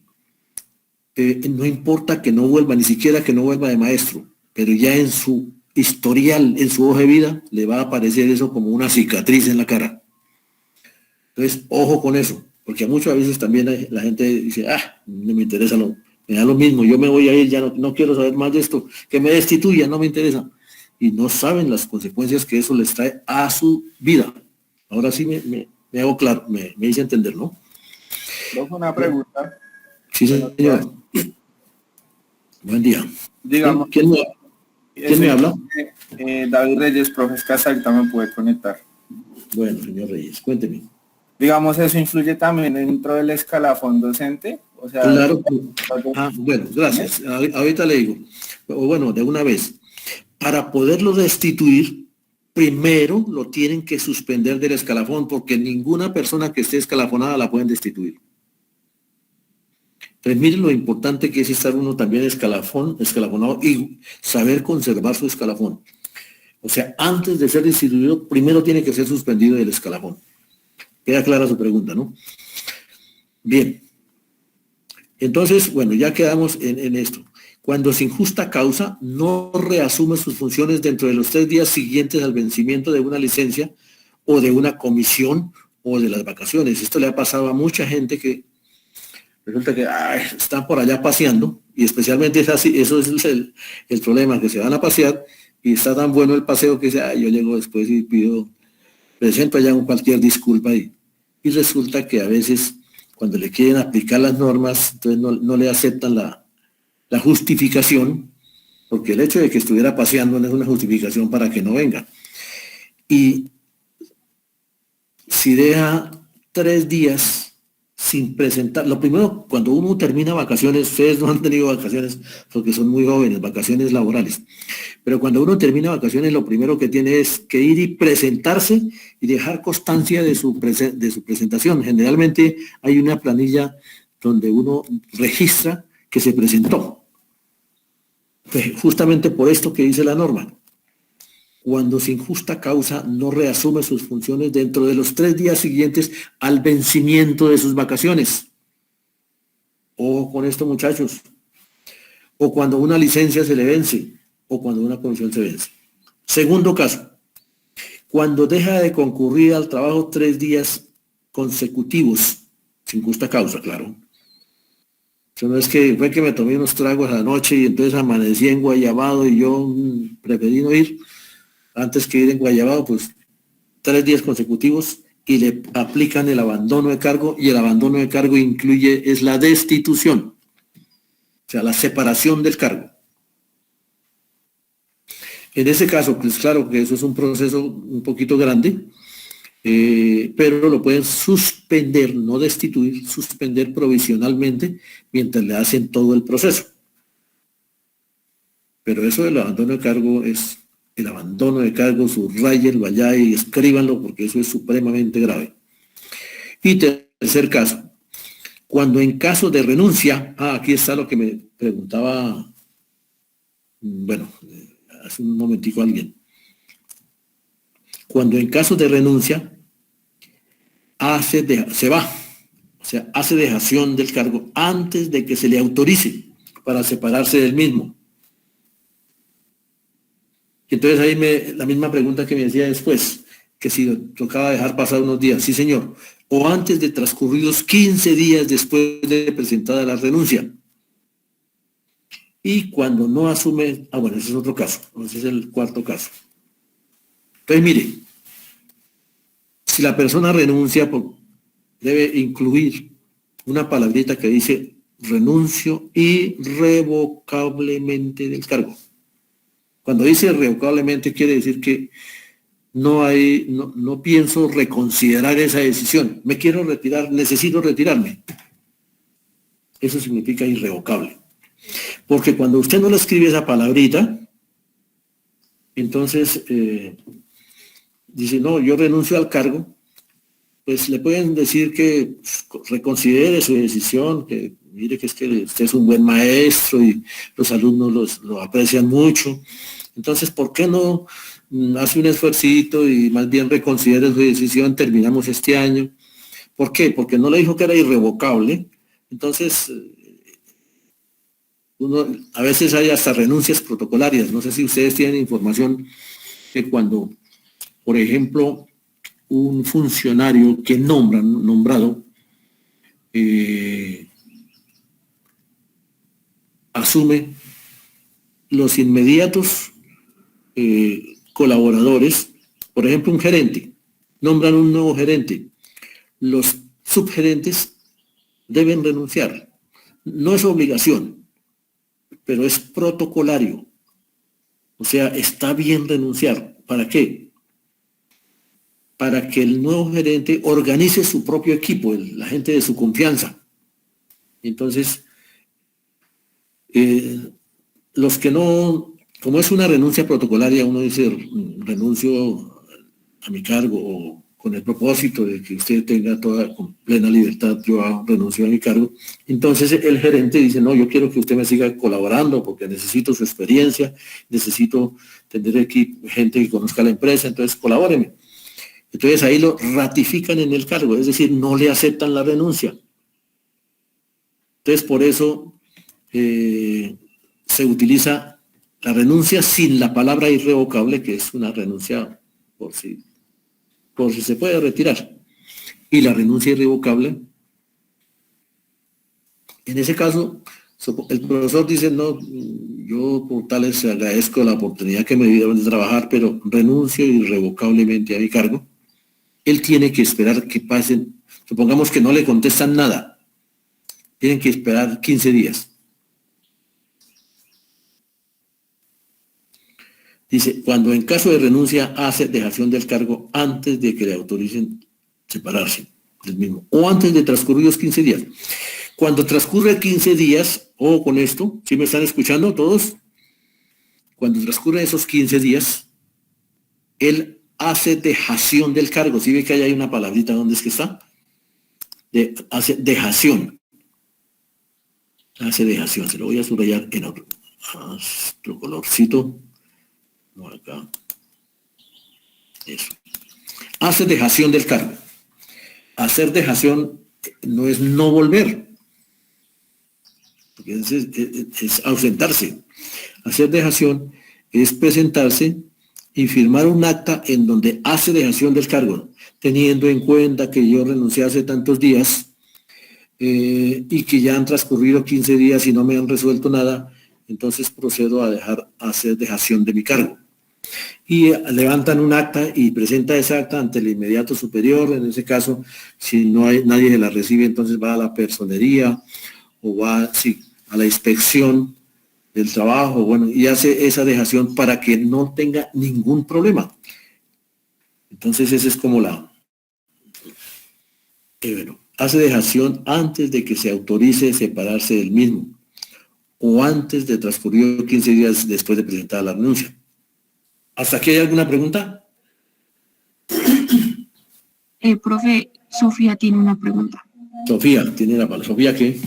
[SPEAKER 1] no importa que no vuelva, ni siquiera que no vuelva de maestro, pero ya en su historial, en su hoja de vida, le va a aparecer eso como una cicatriz en la cara. Entonces, ojo con eso, porque muchas veces también la gente dice, no me interesa, me da lo mismo, yo me voy a ir, ya no quiero saber más de esto, que me destituya, no me interesa. Y no saben las consecuencias que eso les trae a su vida. Ahora sí me hago claro, me hice entender, ¿no?
[SPEAKER 5] Una pregunta.
[SPEAKER 1] Sí, señor. Buen día.
[SPEAKER 5] Digamos,
[SPEAKER 1] ¿Quién me habla?
[SPEAKER 5] David Reyes, profe Escasa, ahorita me puede conectar.
[SPEAKER 1] Bueno, señor Reyes, cuénteme.
[SPEAKER 5] Digamos, ¿eso influye también dentro del escalafón docente? O sea,
[SPEAKER 1] claro. Bueno, gracias. Ahorita le digo. Bueno, de una vez. Para poderlo destituir, primero lo tienen que suspender del escalafón, porque ninguna persona que esté escalafonada la pueden destituir. Entonces, miren lo importante que es estar uno también escalafonado y saber conservar su escalafón. O sea, antes de ser destituido, primero tiene que ser suspendido del escalafón. Queda clara su pregunta, ¿no? Bien. Entonces, bueno, ya quedamos en esto. Cuando sin justa causa no reasume sus funciones dentro de los 3 días siguientes al vencimiento de una licencia o de una comisión o de las vacaciones. Esto le ha pasado a mucha gente que resulta que están por allá paseando y especialmente es así, eso es el problema, que se van a pasear y está tan bueno el paseo que dice, yo llego después y presento allá cualquier disculpa y resulta que a veces cuando le quieren aplicar las normas, entonces no le aceptan la justificación, porque el hecho de que estuviera paseando no es una justificación para que no venga. Y si deja 3 días sin presentar, lo primero, cuando uno termina vacaciones, ustedes no han tenido vacaciones porque son muy jóvenes, vacaciones laborales, pero cuando uno termina vacaciones, lo primero que tiene es que ir y presentarse y dejar constancia de su presentación. Generalmente hay una planilla donde uno registra que se presentó. Pues justamente por esto que dice la norma. cuando sin justa causa no reasume sus funciones dentro de los 3 días siguientes al vencimiento de sus vacaciones. Ojo con esto, muchachos. O cuando una licencia se le vence, o cuando una comisión se vence. Segundo caso, cuando deja de concurrir al trabajo 3 días consecutivos, sin justa causa, claro. Eso no es que fue que me tomé unos tragos anoche y entonces amanecí en Guayabado y yo preferí no ir antes que ir en Guayabado, pues 3 días consecutivos y le aplican el abandono de cargo, y el abandono de cargo es la destitución, o sea, la separación del cargo. En ese caso, pues claro que eso es un proceso un poquito grande, pero lo pueden suspender, no destituir, suspender provisionalmente mientras le hacen todo el proceso. Pero eso del abandono de cargo es el abandono de cargo, subrayenlo allá y escríbanlo porque eso es supremamente grave. Y tercer caso, cuando en caso de renuncia, aquí está lo que me preguntaba, bueno, hace un momentico alguien. Cuando en caso de renuncia se va, o sea, hace dejación del cargo antes de que se le autorice para separarse del mismo. Y entonces ahí la misma pregunta que me decía después, que si tocaba dejar pasar unos días, sí señor, o antes de transcurridos 15 días después de presentada la renuncia. Y cuando no asume, bueno, ese es otro caso, ese es el cuarto caso. Entonces mire, si la persona renuncia, debe incluir una palabrita que dice renuncio irrevocablemente del cargo. Cuando dice irrevocablemente quiere decir que no pienso reconsiderar esa decisión. Me quiero retirar, necesito retirarme. Eso significa irrevocable. Porque cuando usted no le escribe esa palabrita, entonces dice, no, yo renuncio al cargo, pues le pueden decir que reconsidere su decisión, que mire que usted es un buen maestro y los alumnos lo aprecian mucho. Entonces, ¿por qué no hace un esfuercito y más bien reconsidere su decisión? Terminamos este año. ¿Por qué? Porque no le dijo que era irrevocable. Entonces, a veces hay hasta renuncias protocolarias. No sé si ustedes tienen información que cuando, por ejemplo, un funcionario que nombrado, asume los inmediatos colaboradores, por ejemplo, un gerente, nombran un nuevo gerente, los subgerentes deben renunciar. No es obligación, pero es protocolario. O sea, está bien renunciar. ¿Para qué? Para que el nuevo gerente organice su propio equipo, la gente de su confianza. Entonces, los que no, como es una renuncia protocolaria, uno dice renuncio a mi cargo o con el propósito de que usted tenga con plena libertad, yo renuncio a mi cargo. Entonces el gerente dice, no, yo quiero que usted me siga colaborando porque necesito su experiencia, necesito tener gente que conozca la empresa, entonces colabóreme. Entonces ahí lo ratifican en el cargo, es decir, no le aceptan la renuncia. Entonces por eso se utiliza la renuncia sin la palabra irrevocable, que es una renuncia por si se puede retirar. Y la renuncia irrevocable, en ese caso, el profesor dice, no, yo por tales agradezco la oportunidad que me dieron de trabajar, pero renuncio irrevocablemente a mi cargo. Él tiene que esperar que pasen, supongamos que no le contestan nada, tienen que esperar 15 días. Dice, cuando en caso de renuncia hace dejación del cargo antes de que le autoricen separarse del mismo, o antes de transcurridos 15 días. Cuando transcurre 15 días, o con esto, ¿sí me están escuchando todos? Cuando transcurren esos 15 días, él hace dejación del cargo. ¿Sí ve que ahí hay una palabrita? ¿Dónde es que está? Hace dejación. Hace dejación. Se lo voy a subrayar en otro colorcito. Acá. Eso. Hace dejación del cargo. Hacer dejación no es no volver, porque es ausentarse. Hacer dejación es presentarse y firmar un acta en donde hace dejación del cargo, teniendo en cuenta que yo renuncié hace tantos días y que ya han transcurrido 15 días y no me han resuelto nada, entonces procedo a hacer dejación de mi cargo. Y levantan un acta y presenta esa acta ante el inmediato superior. En ese caso, si no hay nadie que la recibe, entonces va a la personería o va a la inspección del trabajo, bueno, y hace esa dejación para que no tenga ningún problema. Entonces esa es como hace dejación antes de que se autorice separarse del mismo o antes de transcurrir 15 días después de presentar la renuncia. ¿Hasta aquí hay alguna pregunta?
[SPEAKER 4] Profe, Sofía tiene una pregunta.
[SPEAKER 1] Sofía, tiene la palabra. ¿Sofía qué?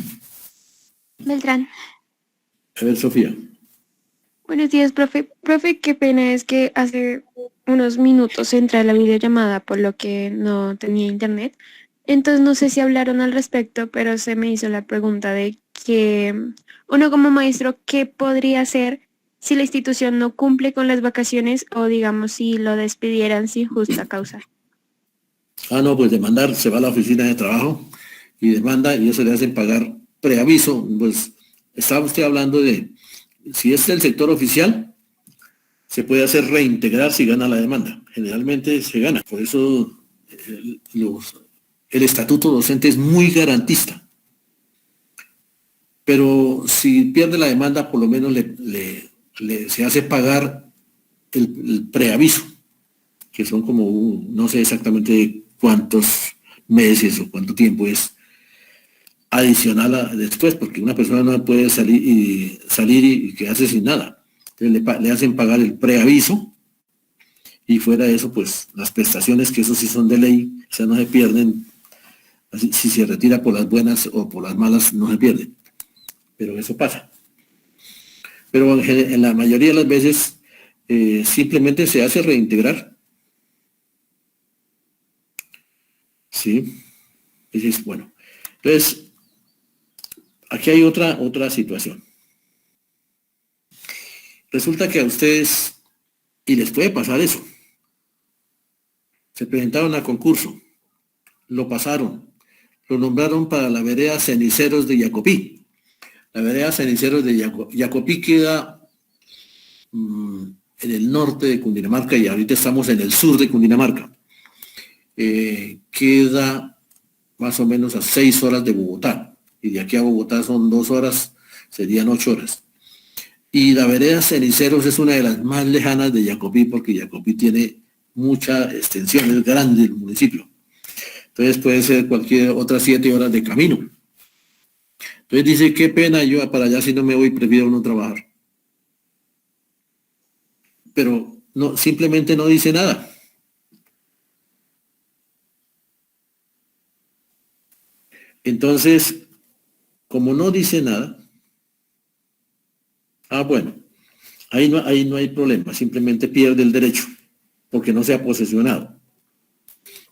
[SPEAKER 6] Beltrán.
[SPEAKER 1] A ver, Sofía.
[SPEAKER 6] Buenos días, profe. Profe, qué pena, es que hace unos minutos entré a la videollamada por lo que no tenía internet. Entonces no sé si hablaron al respecto, pero se me hizo la pregunta de que uno como maestro, ¿qué podría hacer si la institución no cumple con las vacaciones o digamos si lo despidieran sin justa causa?
[SPEAKER 1] No, pues demandar, se va a la oficina de trabajo y demanda y eso le hacen pagar preaviso. Pues estaba usted hablando de, si es del sector oficial, se puede hacer reintegrar si gana la demanda. Generalmente se gana, por eso el estatuto docente es muy garantista. Pero si pierde la demanda, por lo menos se hace pagar el preaviso, que son como, no sé exactamente cuántos meses o cuánto tiempo es adicional después, porque una persona no puede salir y quedarse sin nada. Entonces le hacen pagar el preaviso y fuera de eso, pues las prestaciones, que eso sí son de ley, o sea, no se pierden. Si se retira por las buenas o por las malas, no se pierden. Pero eso pasa. Pero en la mayoría de las veces simplemente se hace reintegrar. ¿Sí? Es bueno. Entonces, aquí hay otra situación. Resulta que a ustedes, y les puede pasar eso, se presentaron a concurso, lo pasaron, lo nombraron para la vereda Ceniceros de Yacopí. La vereda Ceniceros de Yacopí queda en el norte de Cundinamarca y ahorita estamos en el sur de Cundinamarca. Queda más o menos a 6 horas de Bogotá y de aquí a Bogotá son 2 horas, serían 8 horas. Y la vereda Ceniceros es una de las más lejanas de Yacopí porque Yacopí tiene mucha extensión, es grande el municipio. Entonces puede ser cualquier otras 7 horas de camino. Entonces dice, qué pena, yo para allá si no me voy, prefiero no trabajar. Pero no, simplemente no dice nada. Entonces, como no dice nada, bueno, ahí no hay problema, simplemente pierde el derecho, porque no se ha posesionado.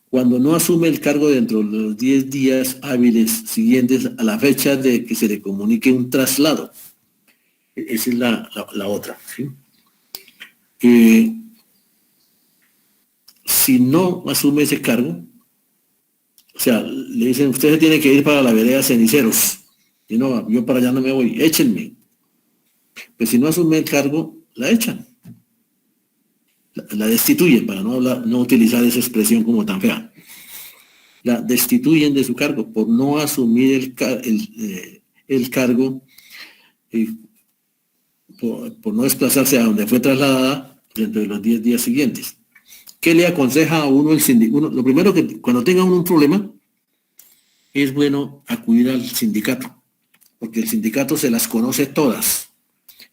[SPEAKER 1] Cuando no asume el cargo dentro de los 10 días hábiles siguientes a la fecha de que se le comunique un traslado. Esa es la otra. ¿Sí? Si no asume ese cargo, o sea, le dicen, usted se tiene que ir para la vereda Ceniceros. Y no, yo para allá no me voy, échenme. Pues si no asume el cargo, la echan. La destituyen, para no utilizar esa expresión como tan fea. La destituyen de su cargo por no asumir el cargo, por no desplazarse a donde fue trasladada dentro de los 10 días siguientes. ¿Qué le aconseja a uno el sindicato? Lo primero que cuando tenga uno un problema, es bueno acudir al sindicato, porque el sindicato se las conoce todas.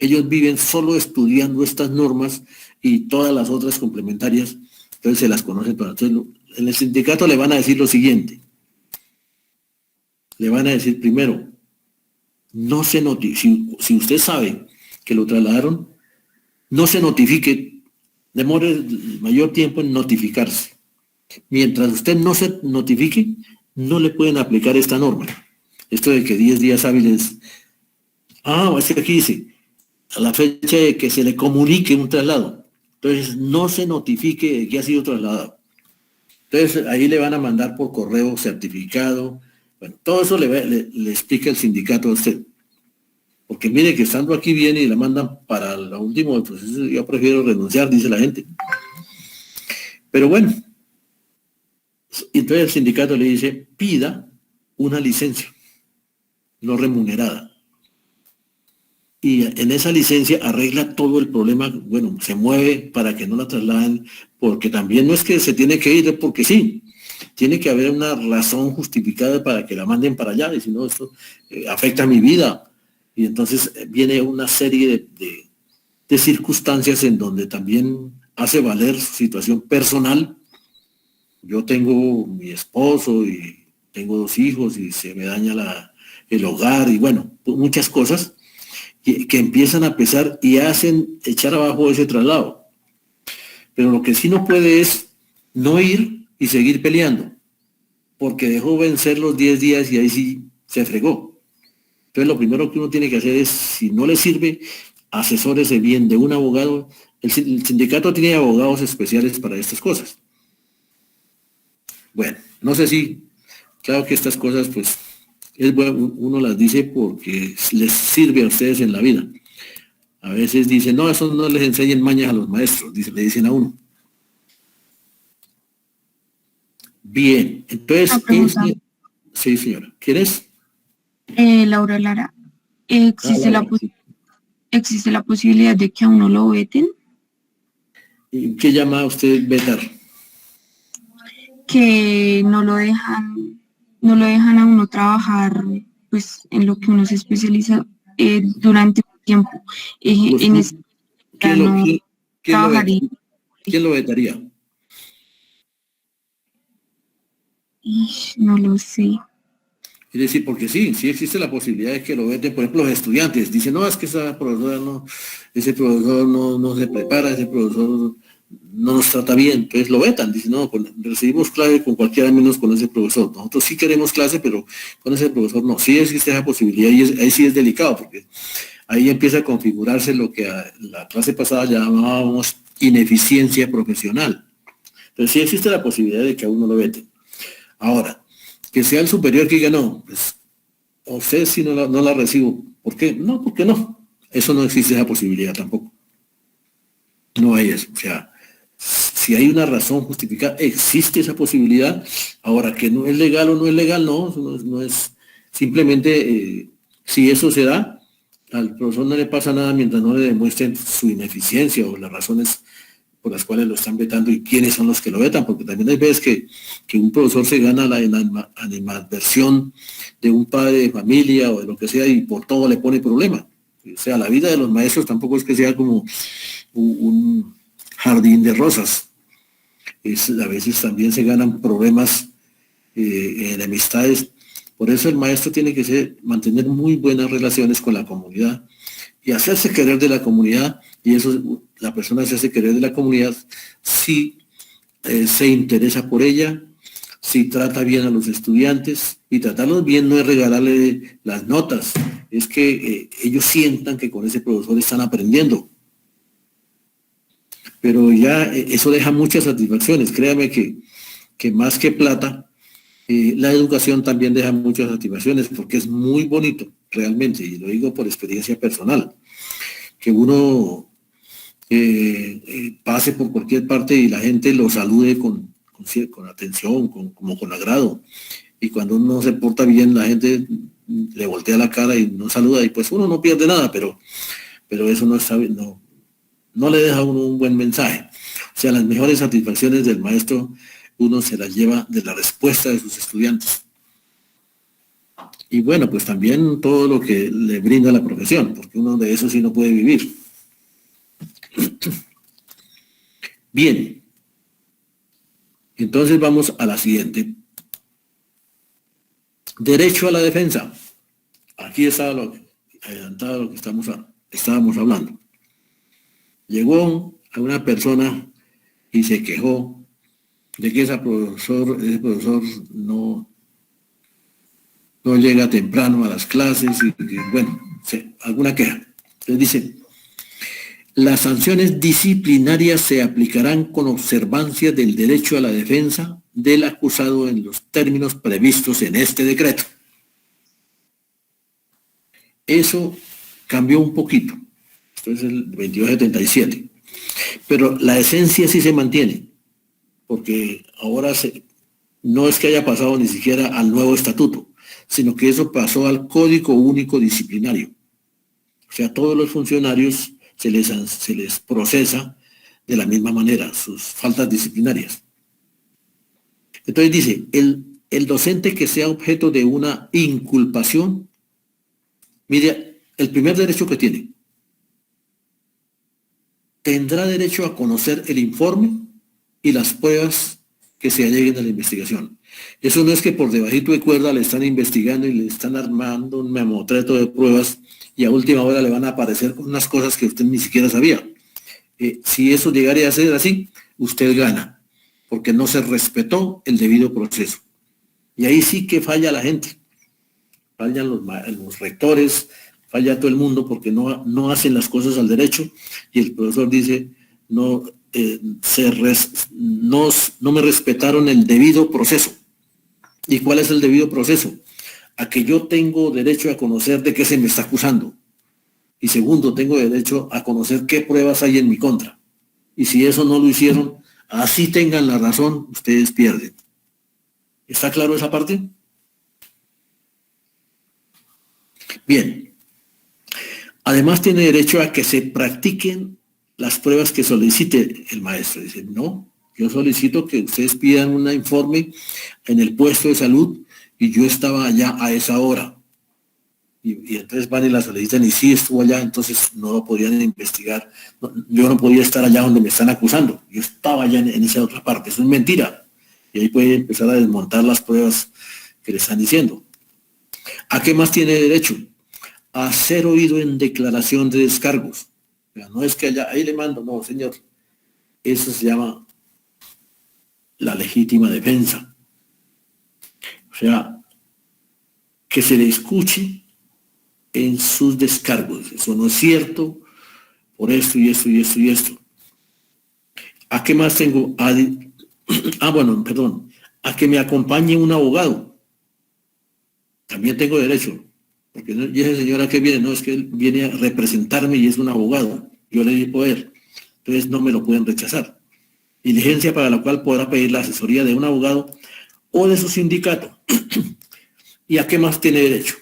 [SPEAKER 1] Ellos viven solo estudiando estas normas y todas las otras complementarias, entonces se las conocen todas. Entonces, en el sindicato le van a decir lo siguiente. Le van a decir primero, no se notifique, si usted sabe que lo trasladaron, no se notifique demore el mayor tiempo en notificarse. Mientras usted no se notifique, no le pueden aplicar esta norma. Esto de que 10 días hábiles, es que aquí dice, a la fecha de que se le comunique un traslado. Entonces, no se notifique de que ha sido trasladado. Entonces, ahí le van a mandar por correo certificado. Bueno, todo eso le explica el sindicato a usted. Porque mire que estando aquí viene y la mandan para el último del proceso, yo prefiero renunciar, dice la gente. Pero bueno, entonces el sindicato le dice, pida una licencia no remunerada. Y en esa licencia arregla todo el problema, bueno, se mueve para que no la trasladen, porque también no es que se tiene que ir porque sí, tiene que haber una razón justificada para que la manden para allá, y si no, esto afecta a mi vida. Y entonces viene una serie de circunstancias en donde también hace valer su situación personal. Yo tengo mi esposo y tengo 2 hijos y se me daña el hogar y bueno, muchas cosas que empiezan a pesar y hacen echar abajo ese traslado. Pero lo que sí no puede es no ir y seguir peleando, porque dejó vencer los 10 días y ahí sí se fregó. Entonces lo primero que uno tiene que hacer es, si no le sirve, asesórese bien de un abogado. El sindicato tiene abogados especiales para estas cosas. Bueno, no sé si, claro que estas cosas pues es bueno, uno las dice porque les sirve a ustedes en la vida. A veces dicen, no, eso no les enseñen mañas a los maestros, le dicen a uno. Bien, entonces, sí señora, ¿quieres?
[SPEAKER 4] Laura Lara, ¿existe la posibilidad de que a uno lo veten?
[SPEAKER 1] ¿Y qué llama usted vetar?
[SPEAKER 4] Que no lo dejan a uno trabajar pues en lo que uno se especializa durante un tiempo. En ese no trabajaría.
[SPEAKER 1] ¿Quién lo vetaría?
[SPEAKER 4] No lo sé.
[SPEAKER 1] Es decir, porque sí existe la posibilidad de que lo veten, por ejemplo, los estudiantes. Dicen, no, es que ese profesor no se prepara, ese profesor no nos trata bien, entonces lo vetan. Dicen, no, recibimos clase con cualquiera menos con ese profesor. Nosotros sí queremos clase, pero con ese profesor no. Sí existe esa posibilidad y ahí sí es delicado, porque ahí empieza a configurarse lo que a la clase pasada llamábamos ineficiencia profesional. Entonces sí existe la posibilidad de que a uno lo veten. Ahora, que sea el superior que diga, no, pues, a usted sí no la recibo. ¿Por qué? No, ¿por qué no? Eso no existe esa posibilidad tampoco. No hay eso. O sea, si hay una razón justificada, existe esa posibilidad. Ahora, que no es legal o no es legal, no es simplemente, si eso se da, al profesor no le pasa nada mientras no le demuestren su ineficiencia o las razones por las cuales lo están vetando y quiénes son los que lo vetan, porque también hay veces que un profesor se gana la animadversión de un padre de familia o de lo que sea y por todo le pone problema. O sea, la vida de los maestros tampoco es que sea como un jardín de rosas. A veces también se ganan problemas, enemistades. Por eso el maestro tiene que mantener muy buenas relaciones con la comunidad y hacerse querer de la comunidad, y eso, la persona se hace querer de la comunidad si se interesa por ella, si trata bien a los estudiantes, y tratarlos bien no es regalarle las notas, es que ellos sientan que con ese profesor están aprendiendo. Pero ya eso deja muchas satisfacciones, créame que más que plata, la educación también deja muchas satisfacciones, porque es muy bonito, realmente, y lo digo por experiencia personal, que uno pase por cualquier parte y la gente lo salude con atención, como con agrado. Y cuando uno se porta bien, la gente le voltea la cara y no saluda, y pues uno no pierde nada, pero eso no le deja a uno un buen mensaje. O sea, las mejores satisfacciones del maestro uno se las lleva de la respuesta de sus estudiantes. Y bueno, pues también todo lo que le brinda la profesión, porque uno de eso sí no puede vivir. Bien. Entonces vamos a la siguiente. Derecho a la defensa. Aquí está adelantado lo que estábamos hablando. Llegó a una persona y se quejó de que ese profesor no llega temprano a las clases y bueno, alguna queja. Entonces dice, las sanciones disciplinarias se aplicarán con observancia del derecho a la defensa del acusado en los términos previstos en este decreto. Eso cambió un poquito. Esto es el 2277. Pero la esencia sí se mantiene, porque ahora no es que haya pasado ni siquiera al nuevo estatuto, sino que eso pasó al Código Único Disciplinario. O sea, todos los funcionarios se les procesa de la misma manera sus faltas disciplinarias. Entonces dice, el docente que sea objeto de una inculpación, mire, el primer derecho que tiene, tendrá derecho a conocer el informe y las pruebas que se alleguen a la investigación. Eso no es que por debajito de cuerda le están investigando y le están armando un mamotreto de pruebas y a última hora le van a aparecer con unas cosas que usted ni siquiera sabía. Si eso llegara a ser así, usted gana, porque no se respetó el debido proceso. Y ahí sí que falla la gente. Fallan los rectores, falla todo el mundo porque no hacen las cosas al derecho y el profesor dice, no me respetaron el debido proceso. ¿Y cuál es el debido proceso? A que yo tengo derecho a conocer de qué se me está acusando. Y segundo, tengo derecho a conocer qué pruebas hay en mi contra. Y si eso no lo hicieron, así tengan la razón, ustedes pierden. ¿Está claro esa parte? Bien. Además tiene derecho a que se practiquen las pruebas que solicite el maestro. Dice, no, yo solicito que ustedes pidan un informe en el puesto de salud y yo estaba allá a esa hora. Y entonces van y la solicitan y sí estuvo allá, entonces no lo podían investigar. Yo no podía estar allá donde me están acusando. Yo estaba allá en esa otra parte. Eso es mentira. Y ahí puede empezar a desmontar las pruebas que le están diciendo. ¿A qué más tiene derecho? A ser oído en declaración de descargos. O sea, no es que allá, ahí le mando, no, señor. Eso se llama la legítima defensa. O sea, que se le escuche en sus descargos. Eso no es cierto, por esto y esto y esto y esto. ¿A qué más tengo? A que me acompañe un abogado. También tengo derecho. Porque y ese señor a qué viene, no es que él viene a representarme y es un abogado. Yo le di poder. Entonces no me lo pueden rechazar. Diligencia para la cual podrá pedir la asesoría de un abogado o de su sindicato. ¿Y a qué más tiene derecho?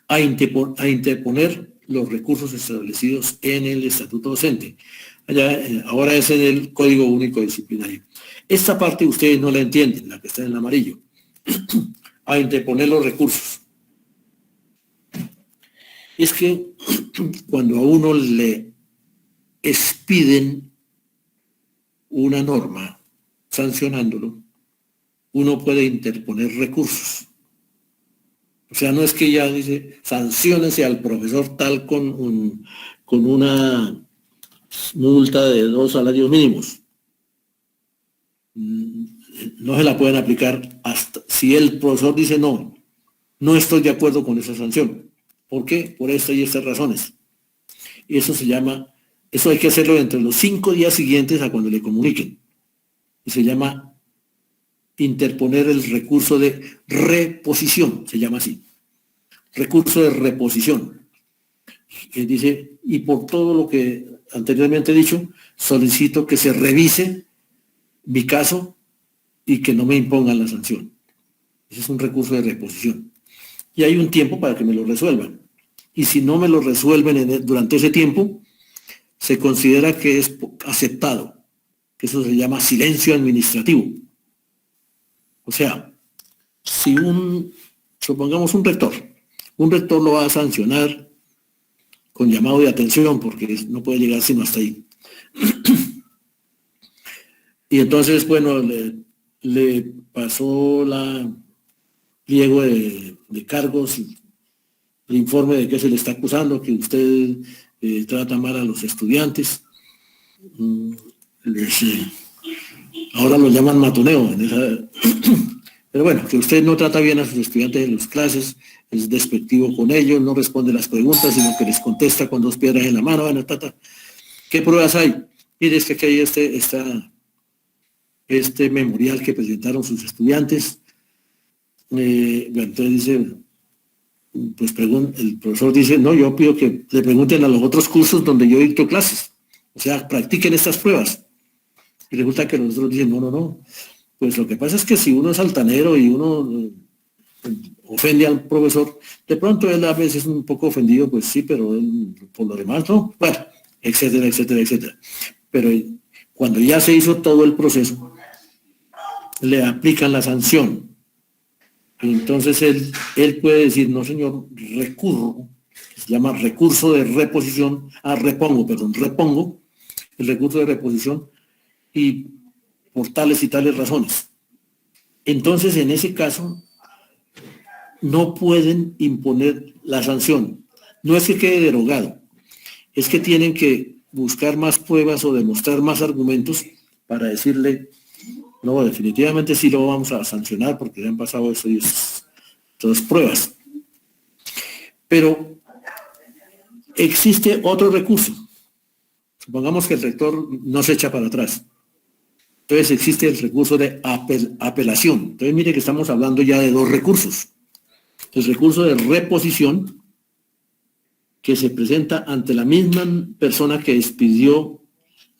[SPEAKER 1] A interponer los recursos establecidos en el estatuto docente. Ahora es en el Código Único Disciplinario. Esta parte ustedes no la entienden, la que está en el amarillo. A interponer los recursos. Es que cuando a uno le expiden una norma sancionándolo, uno puede interponer recursos. O sea, no es que ya dice, sanciónese al profesor tal con una multa de 2 salarios mínimos. No se la pueden aplicar hasta si el profesor dice no estoy de acuerdo con esa sanción. ¿Por qué? Por estas y estas razones. Y eso hay que hacerlo entre los 5 días siguientes a cuando le comuniquen. Y se llama interponer el recurso de reposición, se llama así. Recurso de reposición. Que dice, y por todo lo que anteriormente he dicho, solicito que se revise mi caso y que no me impongan la sanción. Ese es un recurso de reposición. Y hay un tiempo para que me lo resuelvan. Y si no me lo resuelven durante ese tiempo, se considera que es aceptado. Que eso se llama silencio administrativo. O sea, si supongamos un rector lo va a sancionar con llamado de atención porque no puede llegar sino hasta ahí. Y entonces, bueno, le pasó la pliego de cargos, el informe de que se le está acusando, que usted trata mal a los estudiantes, ahora lo llaman matoneo. Pero bueno, que usted no trata bien a sus estudiantes en las clases, es despectivo con ellos, no responde las preguntas, sino que les contesta con 2 piedras en la mano. Bueno, ¿qué pruebas hay? Mire, es que aquí hay este memorial que presentaron sus estudiantes. Bueno, entonces dice, pues el profesor dice, no, yo pido que le pregunten a los otros cursos donde yo dicto clases. O sea, practiquen estas pruebas. Y resulta que los otros dicen, no. Pues lo que pasa es que si uno es altanero y uno ofende al profesor, de pronto él a veces es un poco ofendido, pues sí, pero él, por lo demás no. Bueno, etcétera, etcétera, etcétera. Pero cuando ya se hizo todo el proceso, le aplican la sanción. Entonces él puede decir, no señor, recurro, se llama recurso de reposición, repongo el recurso de reposición y por tales y tales razones. Entonces, en ese caso, no pueden imponer la sanción. No es que quede derogado, es que tienen que buscar más pruebas o demostrar más argumentos para decirle, no, definitivamente sí lo vamos a sancionar porque ya han pasado todas pruebas. Pero existe otro recurso. Supongamos que el rector no se echa para atrás. Entonces existe el recurso de apelación. Entonces mire que estamos hablando ya de 2 recursos. El recurso de reposición, que se presenta ante la misma persona que expidió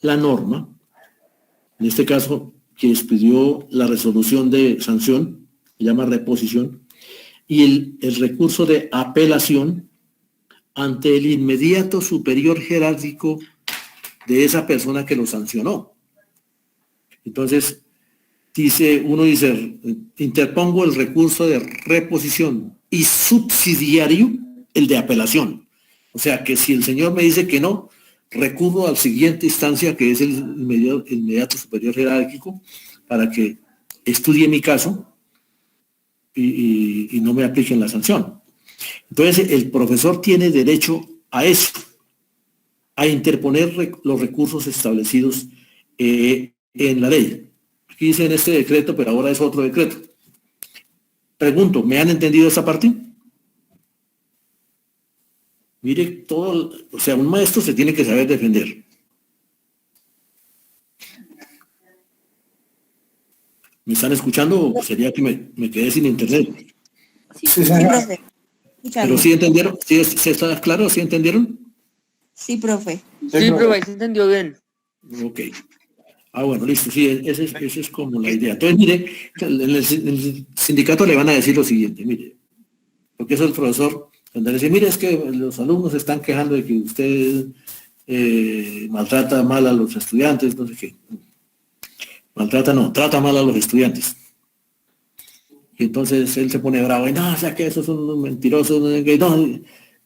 [SPEAKER 1] la norma, en este caso que expidió la resolución de sanción, se llama reposición, y el recurso de apelación ante el inmediato superior jerárquico de esa persona que lo sancionó. Entonces, uno dice, interpongo el recurso de reposición y subsidiario el de apelación. O sea, que si el señor me dice que no, recurro a la siguiente instancia, que es el inmediato superior jerárquico, para que estudie mi caso y no me apliquen la sanción. Entonces, el profesor tiene derecho a eso, a interponer los recursos establecidos en la ley. Aquí dice en este decreto, pero ahora es otro decreto. Pregunto, ¿me han entendido esa parte? Mire, o sea, un maestro se tiene que saber defender. ¿Me están escuchando? Sería que me quedé sin internet.
[SPEAKER 5] Sí, señor.
[SPEAKER 7] Profe.
[SPEAKER 1] ¿Pero sí entendieron? ¿Sí está claro? ¿Sí entendieron?
[SPEAKER 7] Sí, profe.
[SPEAKER 8] Sí, profe, se entendió bien.
[SPEAKER 1] Ok. Bueno, listo, sí, esa es como la idea. Entonces, mire, en el sindicato le van a decir lo siguiente, mire, porque eso el profesor, cuando le dice, mire, es que los alumnos se están quejando de que usted maltrata mal a los estudiantes, no sé qué. Trata mal a los estudiantes. Y entonces él se pone bravo, y no, o sea que esos son unos mentirosos, no sé qué, no.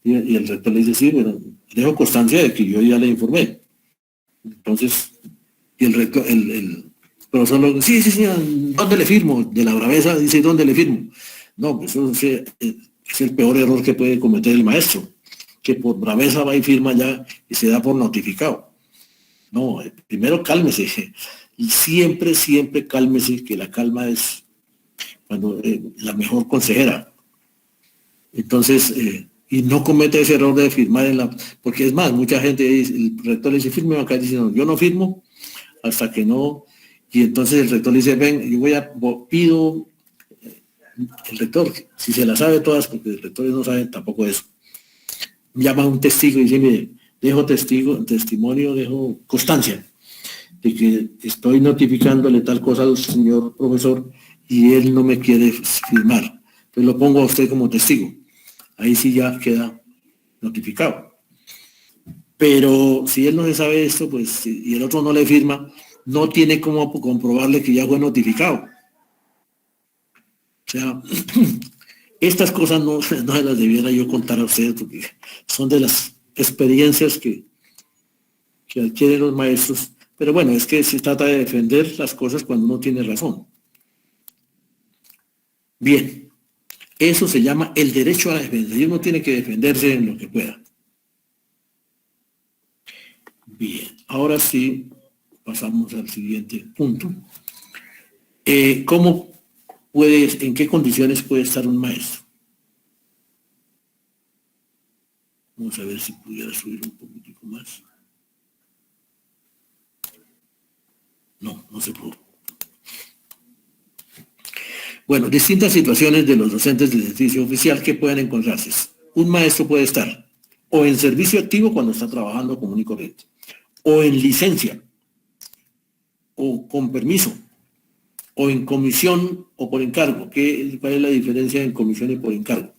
[SPEAKER 1] Y el rector le dice, sí, bueno, dejo constancia de que yo ya le informé. Entonces, y el profesor lo dice, sí, señor, ¿dónde le firmo? De la braveza dice, ¿dónde le firmo? No, pues eso es el peor error que puede cometer el maestro, que por braveza va y firma ya y se da por notificado. No, primero cálmese, y siempre cálmese, que la calma es cuando la mejor consejera. Entonces, y no comete ese error de firmar porque es más, mucha gente dice, el rector le dice, firme acá, dice, no, yo no firmo hasta que no, y entonces el rector le dice, ven, yo pido, el rector, si se la sabe todas, porque el rector no sabe tampoco eso, llama a un testigo y dice, mire, dejo testimonio, dejo constancia de que estoy notificándole tal cosa al señor profesor y él no me quiere firmar. Entonces lo pongo a usted como testigo. Ahí sí ya queda notificado. Pero si él no se sabe esto, pues, y el otro no le firma, no tiene cómo comprobarle que ya fue notificado. O sea, estas cosas no se las debiera yo contar a ustedes, porque son de las experiencias que adquieren los maestros. Pero bueno, es que se trata de defender las cosas cuando uno tiene razón. Bien, eso se llama el derecho a la defensa, y uno tiene que defenderse en lo que pueda. Bien, ahora sí pasamos al siguiente punto. ¿Cómo puedes, en qué condiciones puede estar un maestro? Vamos a ver si pudiera subir un poquitico más. No, no se pudo. Bueno, distintas situaciones de los docentes del servicio oficial que pueden encontrarse. Un maestro puede estar o en servicio activo cuando está trabajando común y corriente, o en licencia, o con permiso, o en comisión o por encargo. ¿Cuál es la diferencia en comisión y por encargo?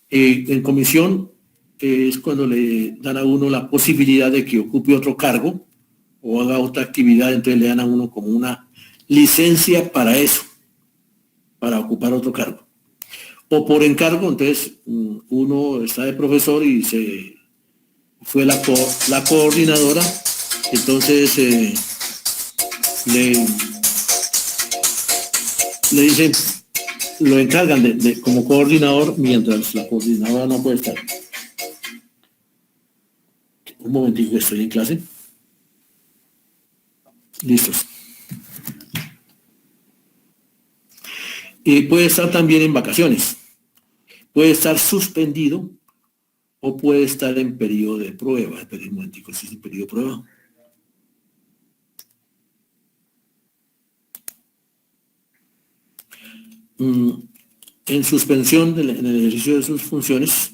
[SPEAKER 1] En comisión es cuando le dan a uno la posibilidad de que ocupe otro cargo o haga otra actividad, entonces le dan a uno como una licencia para eso, para ocupar otro cargo. O por encargo, entonces uno está de profesor y se fue la coordinadora, entonces le dicen, lo encargan como coordinador mientras la coordinadora no puede estar. Un momentito, estoy en clase. Listos. Y puede estar también en vacaciones. Puede estar suspendido o puede estar en periodo de prueba. Espera un momentico, si es en periodo de prueba. En suspensión en el ejercicio de sus funciones,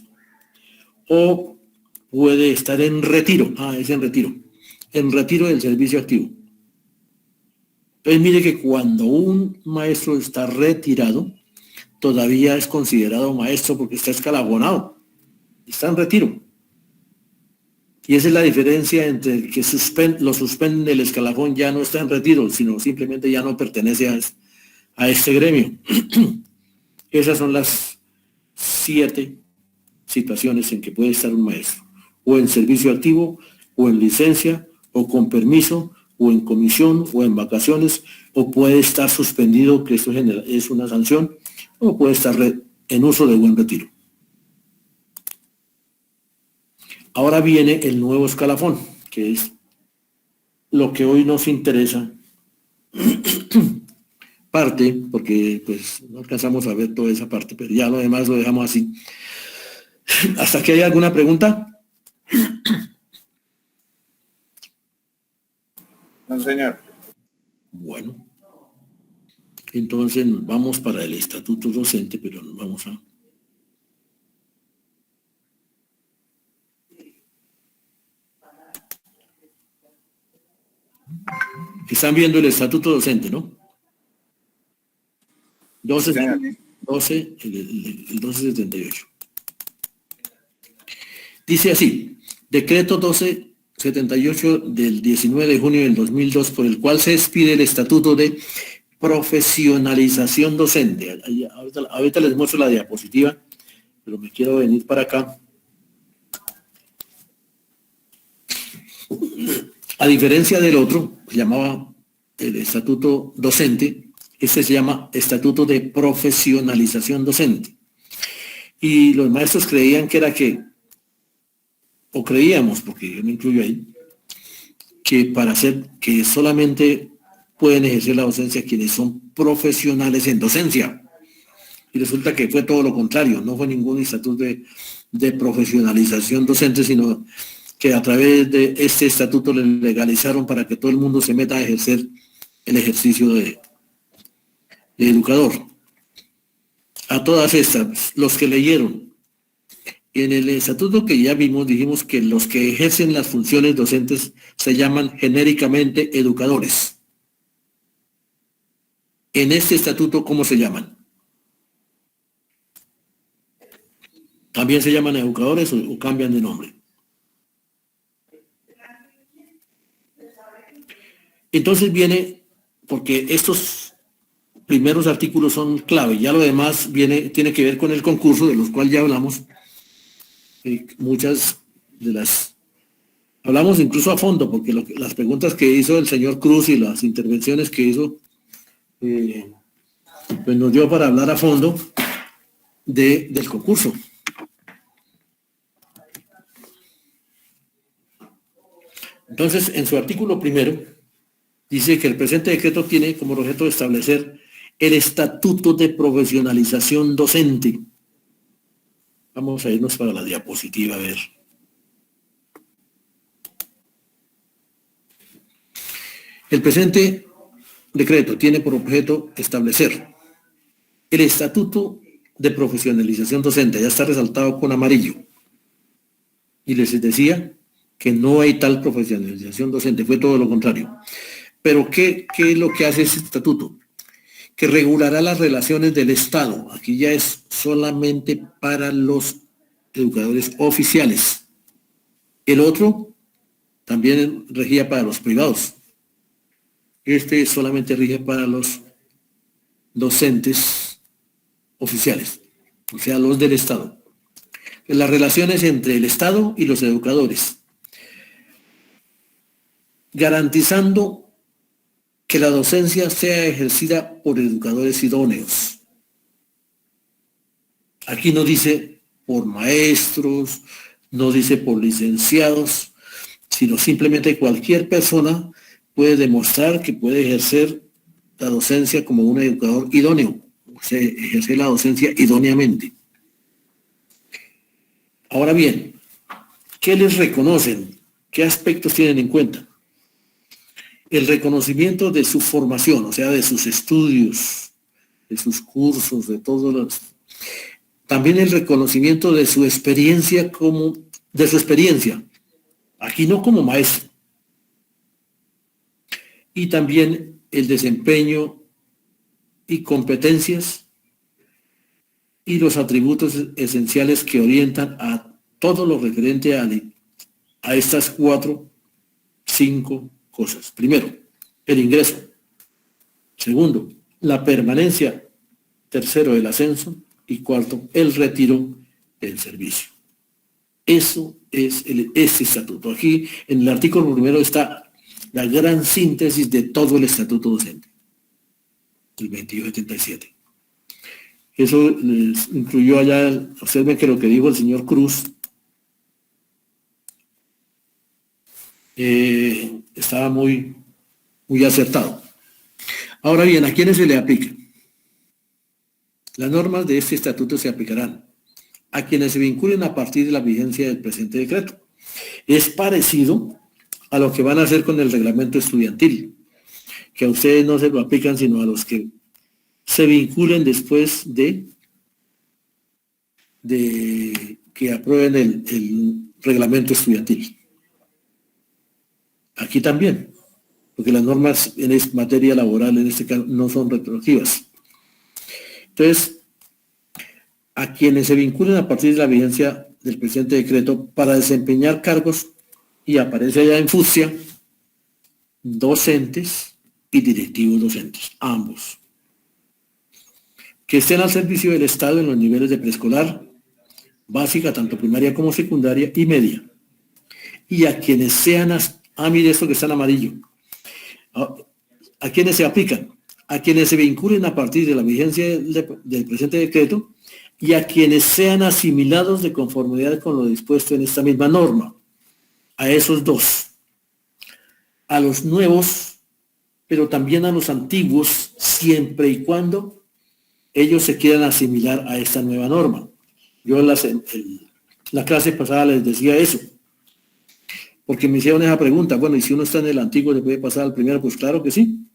[SPEAKER 1] o puede estar en retiro. Es en retiro del servicio activo. Entonces mire que cuando un maestro está retirado, todavía es considerado maestro porque está escalafonado, está en retiro. Y esa es la diferencia entre el que lo suspenden del escalafón, ya no está en retiro, sino simplemente ya no pertenece a este gremio. Esas son las 7 situaciones en que puede estar un maestro, o en servicio activo, o en licencia, o con permiso, o en comisión, o en vacaciones, o puede estar suspendido, que esto es una sanción, o puede estar en uso de buen retiro. Ahora viene el nuevo escalafón, que es lo que hoy nos interesa, parte, porque pues no alcanzamos a ver toda esa parte, pero ya lo demás lo dejamos así. ¿Hasta aquí hay alguna pregunta?
[SPEAKER 5] No, señor.
[SPEAKER 1] Bueno, entonces vamos para el estatuto docente, pero nos vamos a... Están viendo el estatuto docente, ¿no? 12,
[SPEAKER 5] Señor.
[SPEAKER 1] 12, el 1278. Dice así, decreto 1278 del 19 de junio del 2002, por el cual se expide el estatuto de profesionalización docente. Ahorita les muestro la diapositiva, pero me quiero venir para acá. A diferencia del otro, se llamaba el estatuto docente, este se llama estatuto de profesionalización docente. Y los maestros creían que era o creíamos, porque yo me incluyo ahí, que solamente pueden ejercer la docencia quienes son profesionales en docencia. Y resulta que fue todo lo contrario, no fue ningún estatuto de profesionalización docente, sino que a través de este estatuto le legalizaron para que todo el mundo se meta a ejercer el ejercicio de educador. A todas estas, los que leyeron, en el estatuto que ya vimos, dijimos que los que ejercen las funciones docentes se llaman genéricamente educadores. En este estatuto, ¿cómo se llaman? ¿También se llaman educadores o cambian de nombre? Entonces viene, porque estos primeros artículos son clave, ya lo demás tiene que ver con el concurso, de los cuales ya hablamos. Muchas de las... Hablamos incluso a fondo, porque las preguntas que hizo el señor Cruz y las intervenciones que hizo, pues nos dio para hablar a fondo del concurso. Entonces, en su artículo primero, dice que el presente decreto tiene como objeto establecer el estatuto de profesionalización docente. Vamos a irnos para la diapositiva a ver. El presente decreto tiene por objeto establecer el estatuto de profesionalización docente. Ya está resaltado con amarillo. Y les decía que no hay tal profesionalización docente, fue todo lo contrario. Pero ¿qué es lo que hace ese estatuto? Que regulará las relaciones del Estado. Aquí ya es solamente para los educadores oficiales. El otro también regía para los privados. Este solamente rige para los docentes oficiales, o sea, los del Estado. Las relaciones entre el Estado y los educadores, garantizando que la docencia sea ejercida por educadores idóneos. Aquí no dice por maestros, no dice por licenciados, sino simplemente cualquier persona puede demostrar que puede ejercer la docencia como un educador idóneo, o sea, ejercer la docencia idóneamente. Ahora bien, ¿qué les reconocen? ¿Qué aspectos tienen en cuenta? El reconocimiento de su formación, o sea, de sus estudios, de sus cursos, de todos los... También el reconocimiento de su experiencia aquí no como maestro. Y también el desempeño y competencias y los atributos esenciales que orientan a todo lo referente a estas 5 cosas. Primero, el ingreso. Segundo, la permanencia. Tercero, el ascenso. Y cuarto, el retiro del servicio. Eso es este estatuto. Aquí en el artículo primero está la gran síntesis de todo el estatuto docente, el 2277. Eso incluyó allá, observen que lo que dijo el señor Cruz estaba muy acertado. Ahora bien, ¿a quiénes se le aplica? Las normas de este estatuto se aplicarán a quienes se vinculen a partir de la vigencia del presente decreto. Es parecido a lo que van a hacer con el reglamento estudiantil, que a ustedes no se lo aplican sino a los que se vinculen después de que aprueben el reglamento estudiantil. Aquí también, porque las normas en materia laboral en este caso no son retroactivas. Entonces, a quienes se vinculen a partir de la vigencia del presente decreto para desempeñar cargos, y aparece allá en fucsia, docentes y directivos docentes, ambos, que estén al servicio del Estado en los niveles de preescolar, básica, tanto primaria como secundaria y media, y a quienes sean, mire esto que está en amarillo, a quienes se aplican, a quienes se vinculen a partir de la vigencia del presente decreto y a quienes sean asimilados de conformidad con lo dispuesto en esta misma norma. A esos dos, a los nuevos, pero también a los antiguos, siempre y cuando ellos se quieran asimilar a esta nueva norma. Yo en la clase pasada les decía eso, porque me hicieron esa pregunta, bueno, y si uno está en el antiguo, ¿le puede pasar al primero? Pues claro que sí,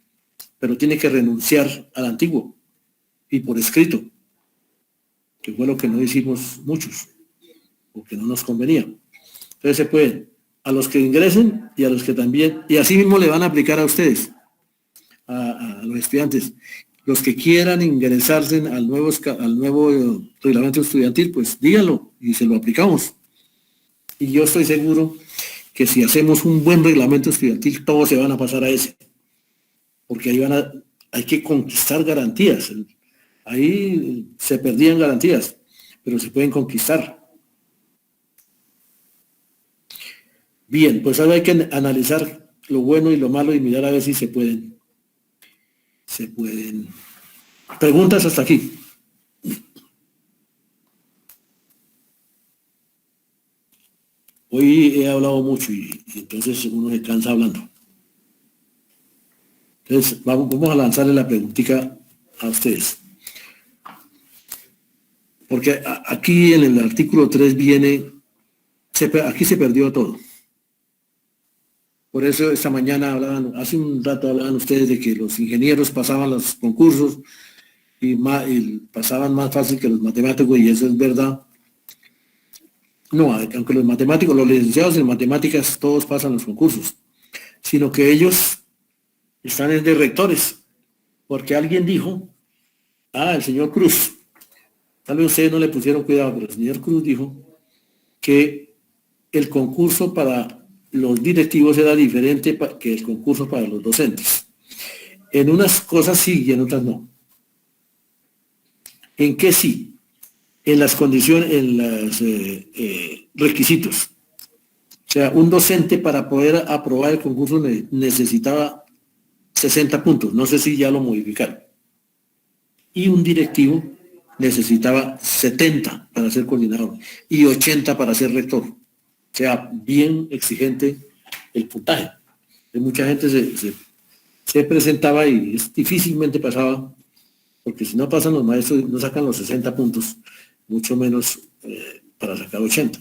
[SPEAKER 1] pero tiene que renunciar al antiguo, y por escrito, que fue lo que no hicimos muchos, porque no nos convenía. Entonces se pueden, a los que ingresen y a los que también, y así mismo le van a aplicar a ustedes, a los estudiantes, los que quieran ingresarse al nuevo reglamento estudiantil, pues díganlo y se lo aplicamos. Y yo estoy seguro que si hacemos un buen reglamento estudiantil, todos se van a pasar a ese, porque ahí hay que conquistar garantías. Ahí se perdían garantías, pero se pueden conquistar. Bien, pues ahora hay que analizar lo bueno y lo malo y mirar a ver si se pueden. Preguntas hasta aquí. Hoy he hablado mucho y entonces uno se cansa hablando. Entonces, vamos a lanzarle la preguntita a ustedes. Porque aquí en el artículo 3 viene, aquí se perdió todo. Por eso esta mañana hace un rato hablaban ustedes de que los ingenieros pasaban los concursos y pasaban más fácil que los matemáticos, y eso es verdad. No, aunque los matemáticos, los licenciados en matemáticas, todos pasan los concursos, sino que ellos están de rectores, porque alguien dijo, el señor Cruz, tal vez ustedes no le pusieron cuidado, pero el señor Cruz dijo que el concurso para los directivos era diferente que el concurso para los docentes. En unas cosas sí y en otras no. ¿En qué sí? En las condiciones, en los requisitos. O sea, un docente para poder aprobar el concurso necesitaba 60 puntos, no sé si ya lo modificaron. Y un directivo necesitaba 70 para ser coordinador y 80 para ser rector. O sea, bien exigente el puntaje. Mucha gente se presentaba y difícilmente pasaba, porque si no pasan los maestros, no sacan los 60 puntos, mucho menos para sacar 80.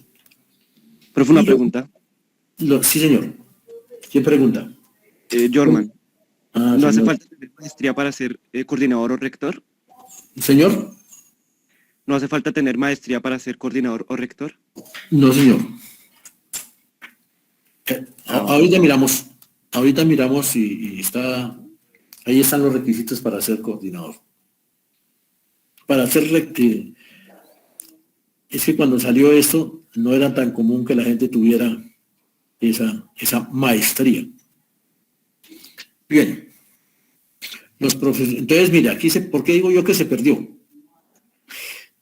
[SPEAKER 7] Profe, una pregunta.
[SPEAKER 1] Sí, señor. ¿Quién pregunta?
[SPEAKER 7] Jorman. ¿No hace
[SPEAKER 1] señor.
[SPEAKER 7] falta tener maestría para ser coordinador o rector?
[SPEAKER 1] ¿Señor?
[SPEAKER 7] ¿No hace falta tener maestría para ser coordinador o rector?
[SPEAKER 1] No, señor. Ahorita miramos y ahí están los requisitos para ser coordinador. Para ser rector, es que cuando salió esto no era tan común que la gente tuviera esa maestría. Bien. Entonces, mira, aquí ¿por qué digo yo que se perdió?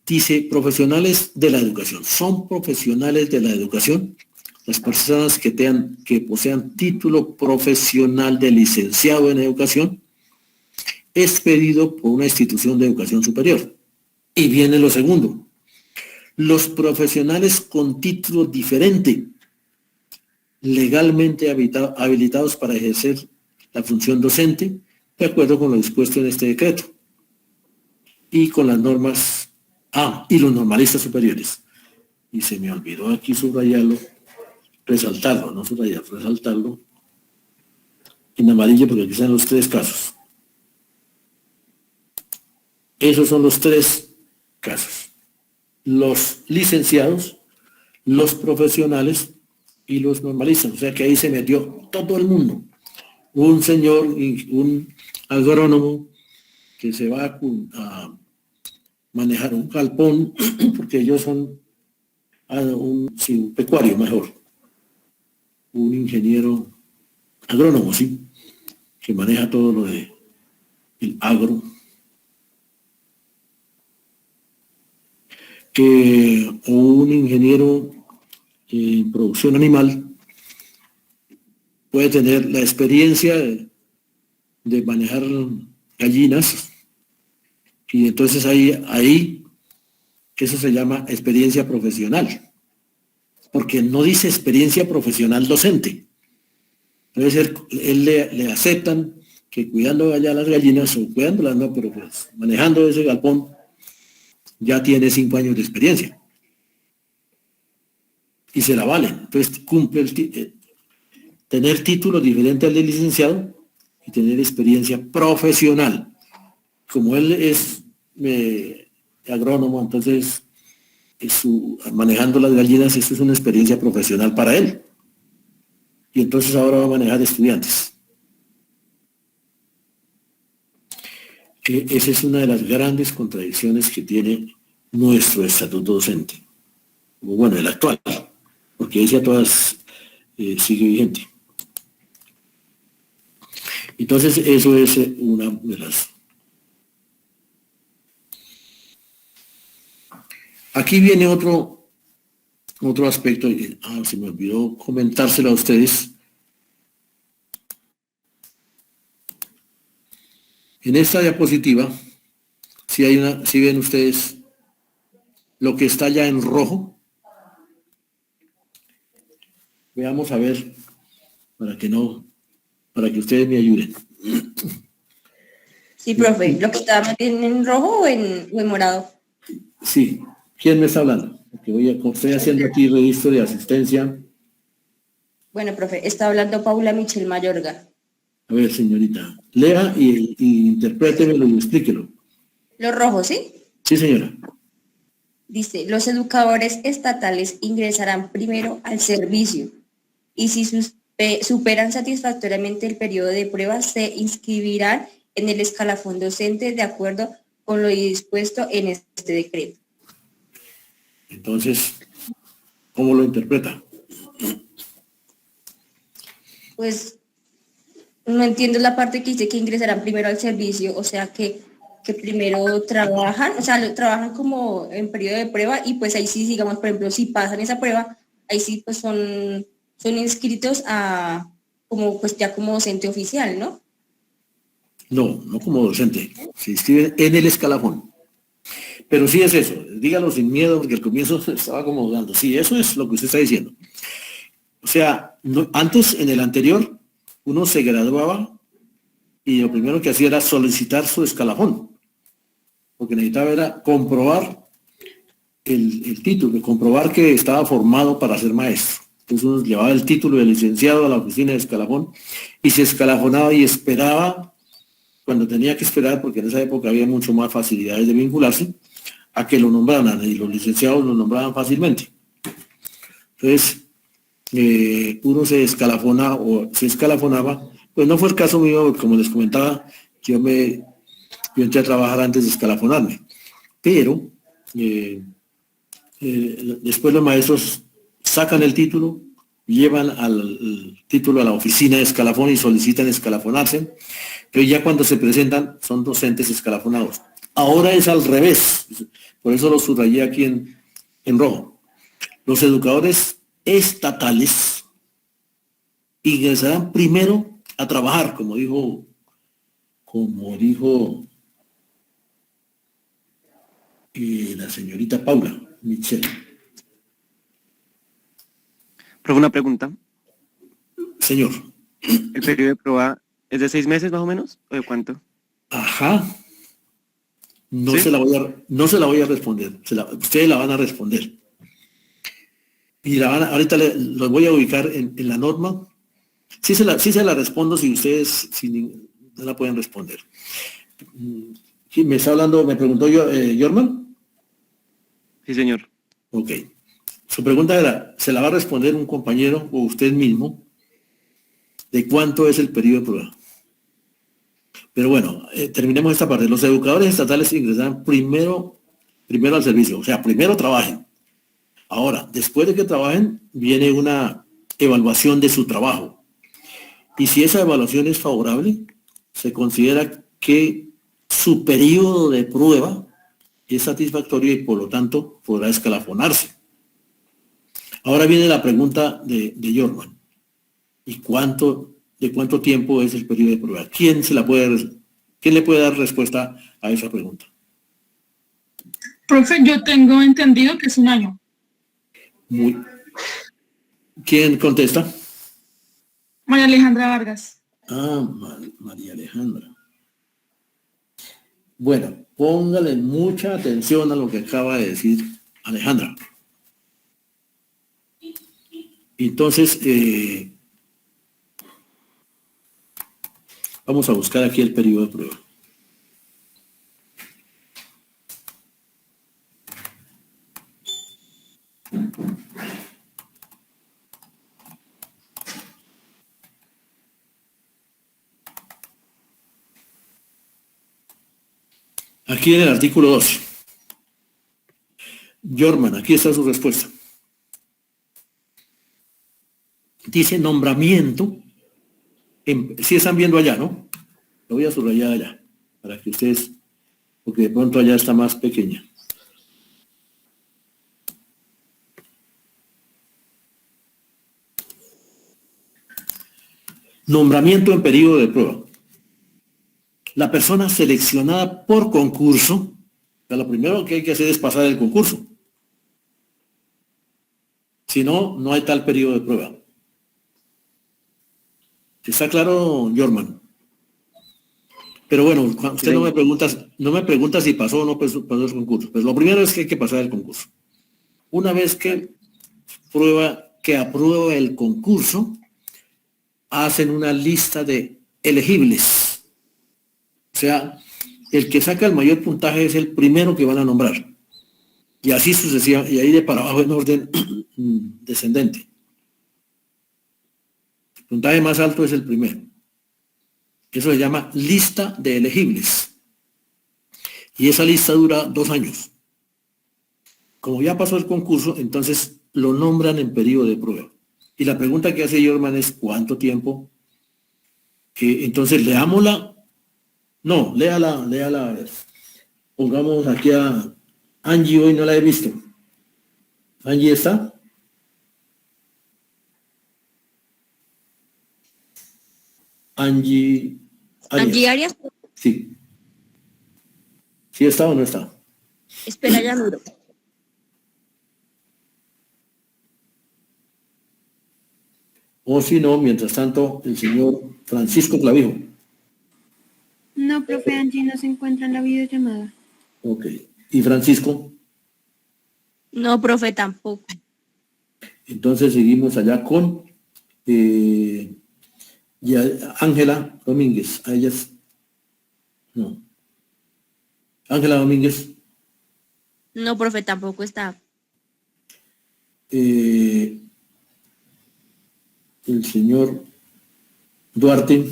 [SPEAKER 1] Dice profesionales de la educación. Son profesionales de la educación las personas que posean título profesional de licenciado en educación expedido por una institución de educación superior. Y viene lo segundo. Los profesionales con título diferente, legalmente habilitados para ejercer la función docente, de acuerdo con lo dispuesto en este decreto. Y con las normas, y los normalistas superiores. Y se me olvidó aquí subrayarlo, resaltarlo en amarillo, porque aquí están los 3 casos. Esos son los 3 casos. Los licenciados, los profesionales y los normalistas. O sea que ahí se metió todo el mundo. Un señor, un agrónomo que se va a manejar un galpón, porque ellos son un pecuario mejor. Un ingeniero agrónomo, sí, que maneja todo lo de el agro. O un ingeniero en producción animal puede tener la experiencia de manejar gallinas, y entonces ahí eso se llama experiencia profesional, porque no dice experiencia profesional docente. Debe ser, le aceptan que cuidando allá las gallinas, o cuidándolas no, pero pues manejando ese galpón, ya tiene 5 años de experiencia. Y se la valen. Entonces cumple tener título diferente al de licenciado y tener experiencia profesional. Como él es agrónomo, entonces manejando las gallinas, esto es una experiencia profesional para él. Y entonces ahora va a manejar estudiantes. Esa es una de las grandes contradicciones que tiene nuestro estatuto docente. Bueno, el actual, porque ese a todas sigue vigente. Entonces, eso es una de las... Aquí viene otro aspecto, se me olvidó comentárselo a ustedes. En esta diapositiva, si ven ustedes lo que está ya en rojo, Veamos a ver, para que ustedes me ayuden.
[SPEAKER 9] Sí, profe. ¿Lo que estaba más bien en rojo o en morado?
[SPEAKER 1] Sí, ¿quién me está hablando? Porque estoy haciendo aquí registro de asistencia.
[SPEAKER 9] Bueno, profe, está hablando Paula Michel Mayorga.
[SPEAKER 1] A ver, señorita, lea y interprétemelo y explíquelo.
[SPEAKER 9] Los rojos, ¿sí?
[SPEAKER 1] Sí, señora.
[SPEAKER 9] Dice, los educadores estatales ingresarán primero al servicio y si superan satisfactoriamente el periodo de prueba, se inscribirán en el escalafón docente de acuerdo con lo dispuesto en este decreto.
[SPEAKER 1] Entonces, ¿cómo lo interpreta?
[SPEAKER 9] Pues no entiendo la parte que dice que ingresarán primero al servicio, o sea que primero trabajan, o sea, trabajan como en periodo de prueba y pues ahí sí, digamos, por ejemplo, si pasan esa prueba, ahí sí pues son inscritos a como pues ya como docente oficial, ¿no?
[SPEAKER 1] No como docente. Se inscriben en el escalafón. Pero sí es eso. Dígalo sin miedo, porque al comienzo estaba como dudando. Sí, eso es lo que usted está diciendo. O sea, antes, en el anterior, uno se graduaba y lo primero que hacía era solicitar su escalafón. Porque necesitaba era comprobar el título, comprobar que estaba formado para ser maestro. Entonces uno llevaba el título de licenciado a la oficina de escalafón y se escalafonaba y esperaba, cuando tenía que esperar, porque en esa época había mucho más facilidades de vincularse, a que lo nombraran, y los licenciados lo nombraban fácilmente. Entonces, uno se escalafonaba, pues no fue el caso mío, porque como les comentaba, yo entré a trabajar antes de escalafonarme, pero después los maestros sacan el título, llevan al título a la oficina de escalafón y solicitan escalafonarse, pero ya cuando se presentan son docentes escalafonados. Ahora es al revés, por eso lo subrayé aquí en rojo. Los educadores estatales ingresarán primero a trabajar, como dijo la señorita Paula Michel.
[SPEAKER 7] Profe, una pregunta.
[SPEAKER 1] Señor.
[SPEAKER 7] ¿El periodo de prueba es de 6 meses más o menos? ¿O de cuánto?
[SPEAKER 1] Ajá. No,
[SPEAKER 7] ¿Sí?
[SPEAKER 1] no se la voy a responder. Ustedes la van a responder. Y ahorita los voy a ubicar en la norma. Sí se la respondo si ustedes no la pueden responder. Sí, me está hablando, me preguntó Jorman.
[SPEAKER 7] Sí, señor.
[SPEAKER 1] Ok. Su pregunta era, ¿se la va a responder un compañero o usted mismo de cuánto es el periodo de prueba? Pero bueno, terminemos esta parte. Los educadores estatales ingresarán primero al servicio, o sea, primero trabajen. Ahora, después de que trabajen, viene una evaluación de su trabajo. Y si esa evaluación es favorable, se considera que su periodo de prueba es satisfactorio y por lo tanto podrá escalafonarse. Ahora viene la pregunta de Jorman. ¿Y de cuánto tiempo es el periodo de prueba? ¿Quién le puede dar respuesta a esa pregunta?
[SPEAKER 10] Profe, yo tengo entendido que es un año.
[SPEAKER 1] ¿Quién contesta?
[SPEAKER 10] María Alejandra Vargas.
[SPEAKER 1] María Alejandra. Bueno, póngale mucha atención a lo que acaba de decir Alejandra. Entonces, vamos a buscar aquí el periodo de prueba. Aquí en el artículo 2. Jorman, aquí está su respuesta. Dice nombramiento. Si están viendo allá, ¿no? Lo voy a subrayar allá, para que ustedes, porque de pronto allá está más pequeña. Nombramiento en periodo de prueba. La persona seleccionada por concurso, o sea, lo primero que hay que hacer es pasar el concurso. Si no, no hay tal periodo de prueba. ¿Está claro, Jorman? Pero bueno, usted no me pregunta si pasó o no pasó el concurso. Pues lo primero es que hay que pasar el concurso. Una vez que aprueba el concurso, hacen una lista de elegibles. O sea, el que saca el mayor puntaje es el primero que van a nombrar. Y así sucesivamente, y ahí de para abajo en orden descendente. El puntaje más alto es el primero. Eso se llama lista de elegibles. Y esa lista dura 2 años. Como ya pasó el concurso, entonces lo nombran en periodo de prueba. Y la pregunta que hace Jorman es ¿cuánto tiempo? Entonces leámosla. No, léala, a ver. Pongamos aquí a Angie, hoy no la he visto. ¿Angie está? Angie
[SPEAKER 9] Arias.
[SPEAKER 1] Sí. ¿Sí está o no está?
[SPEAKER 9] Espera, ya miro.
[SPEAKER 1] O si no, mientras tanto, el señor Francisco Clavijo.
[SPEAKER 6] No, profe, Angie no se encuentra en la videollamada.
[SPEAKER 1] Ok. ¿Y Francisco?
[SPEAKER 9] No, profe, tampoco.
[SPEAKER 1] Entonces seguimos allá con Ángela Domínguez. A ellas. No. Ángela Domínguez.
[SPEAKER 9] No, profe, tampoco está.
[SPEAKER 1] El señor Duarte.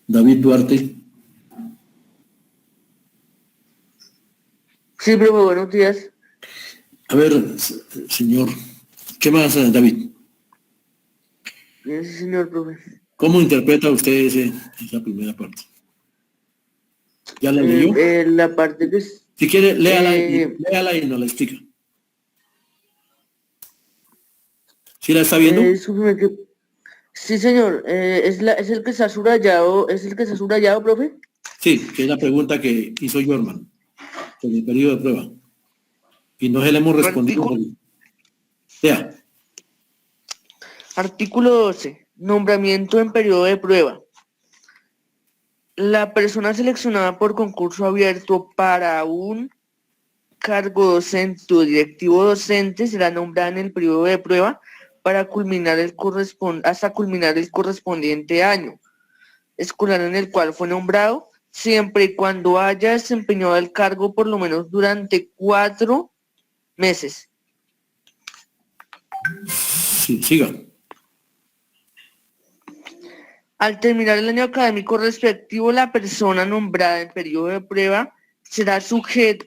[SPEAKER 1] David Duarte.
[SPEAKER 8] Sí, profe, buenos días.
[SPEAKER 1] A ver, señor, ¿qué más, David?
[SPEAKER 8] Bien, sí, señor, profe.
[SPEAKER 1] ¿Cómo interpreta usted esa primera parte? ¿Ya la leyó?
[SPEAKER 8] La parte que es...
[SPEAKER 1] Si quiere, léala y nos la explica. ¿Sí la está viendo?
[SPEAKER 8] Sí, señor. ¿Es el que está subrayado, profe?
[SPEAKER 1] Sí, que es la pregunta que hizo Jorman en el periodo de prueba. Y no se le hemos respondido. Vea.
[SPEAKER 8] Artículo 12. Nombramiento en periodo de prueba. La persona seleccionada por concurso abierto para un cargo docente o directivo docente será nombrada en el periodo de prueba hasta culminar el correspondiente año escolar en el cual fue nombrado, siempre y cuando haya desempeñado el cargo por lo menos durante 4 meses.
[SPEAKER 1] Sí, siga.
[SPEAKER 8] Al terminar el año académico respectivo, la persona nombrada en periodo de prueba será sujeto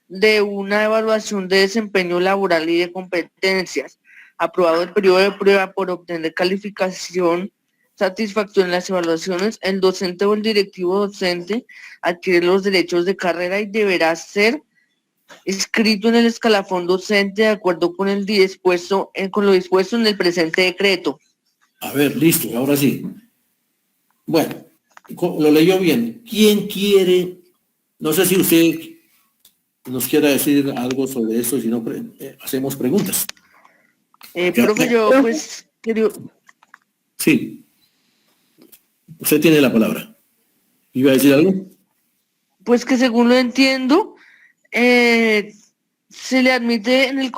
[SPEAKER 8] de una evaluación de desempeño laboral y de competencias. Aprobado el periodo de prueba por obtener calificación satisfactoria en las evaluaciones, el docente o el directivo docente adquiere los derechos de carrera y deberá ser inscrito en el escalafón docente de acuerdo con lo dispuesto en el presente decreto.
[SPEAKER 1] A ver, listo, ahora sí. Bueno, lo leyó bien. ¿Quién quiere? No sé si usted nos quiera decir algo sobre esto, si no, hacemos preguntas.
[SPEAKER 8] Profe, yo pues quería...
[SPEAKER 1] Sí. Usted tiene la palabra. ¿Iba a decir algo?
[SPEAKER 8] Pues que según lo entiendo, se le admite en el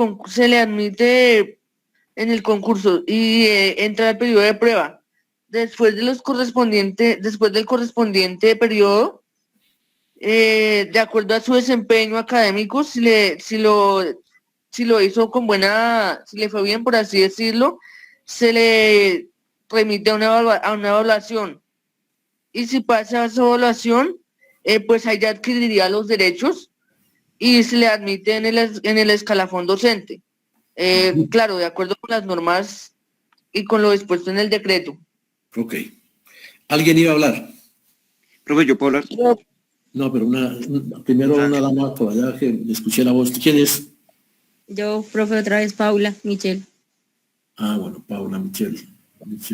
[SPEAKER 8] concurso y entra al periodo de prueba. Después del correspondiente periodo, de acuerdo a su desempeño académico, si lo hizo con si le fue bien, por así decirlo, se le remite a una evaluación. Y si pasa esa evaluación, pues ahí ya adquiriría los derechos y se le admite en el escalafón docente. Claro, de acuerdo con las normas y con lo dispuesto en el decreto.
[SPEAKER 1] Ok. ¿Alguien iba a hablar?
[SPEAKER 7] Profe, ¿yo puedo hablar?
[SPEAKER 1] No, pero primero una dama por allá que le escuché la voz. ¿Quién es?
[SPEAKER 9] Yo, profe, otra vez, Paula, Michelle.
[SPEAKER 1] Ah, bueno, Paula, Michelle.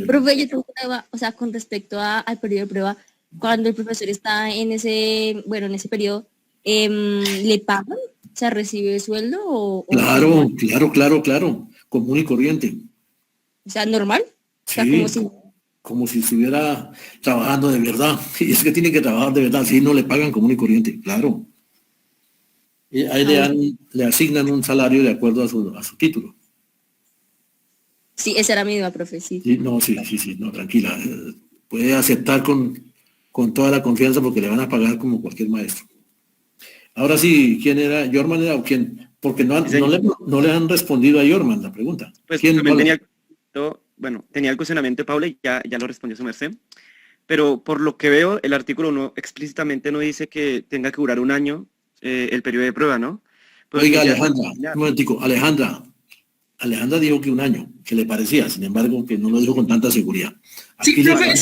[SPEAKER 9] Profe, yo tengo una duda, o sea, con respecto al periodo de prueba, cuando el profesor está en ese periodo, ¿le pagan? ¿Se recibe sueldo o
[SPEAKER 1] Claro. común y corriente.
[SPEAKER 9] O sea, normal. O sea,
[SPEAKER 1] Sí, como si estuviera trabajando de verdad. Y es que tiene que trabajar de verdad, si no le pagan común y corriente, claro. Y ahí le asignan un salario de acuerdo a su título.
[SPEAKER 9] Sí, esa era mi duda, profe, sí.
[SPEAKER 1] Sí, no, no, tranquila. Puede aceptar con toda la confianza porque le van a pagar como cualquier maestro. Ahora sí, ¿quién era? ¿Yorman era o quién? Porque no le han respondido a Yorman la pregunta.
[SPEAKER 7] Pues
[SPEAKER 1] ¿Quién
[SPEAKER 7] también tenía el cuestionamiento de Paula y ya lo respondió su merced. Pero por lo que veo, el artículo no explícitamente no dice que tenga que durar un año el periodo de prueba, ¿no? Pues
[SPEAKER 1] Oiga, Alejandra, un momentico, Alejandra dijo que un año, que le parecía, sin embargo, que no lo dijo con tanta seguridad.
[SPEAKER 10] Sí, profe.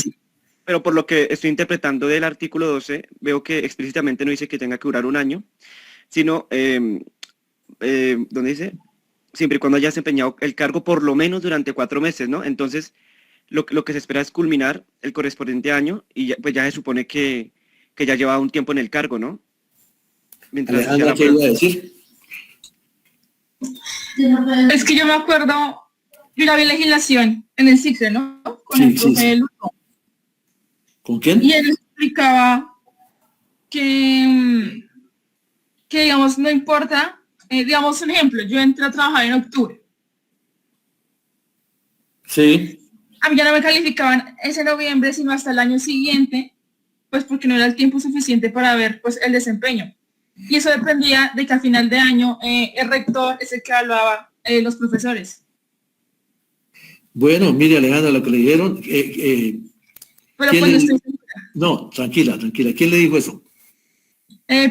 [SPEAKER 7] Pero por lo que estoy interpretando del artículo 12, veo que explícitamente no dice que tenga que durar un año, sino, donde dice, siempre y cuando haya desempeñado el cargo por lo menos durante 4 meses, ¿no? Entonces, lo que se espera es culminar el correspondiente año y pues ya se supone que ya lleva un tiempo en el cargo, ¿no? Mientras
[SPEAKER 1] Alejandra, ¿qué iba a decir?
[SPEAKER 10] Es que yo me acuerdo, yo la vi legislación en el CICRE, ¿no? Con el profe Luto.
[SPEAKER 1] ¿Con quién?
[SPEAKER 10] Y él explicaba que digamos, no importa, digamos un ejemplo, yo entré a trabajar en octubre.
[SPEAKER 1] Sí.
[SPEAKER 10] A mí ya no me calificaban ese noviembre, sino hasta el año siguiente, pues porque no era el tiempo suficiente para ver pues el desempeño. Y eso dependía de que a final de año el rector es el que evaluaba los profesores.
[SPEAKER 1] Bueno, mire, Alejandra, lo que le dijeron...
[SPEAKER 10] Pero pues no estoy segura.
[SPEAKER 1] No, tranquila. ¿Quién le dijo eso?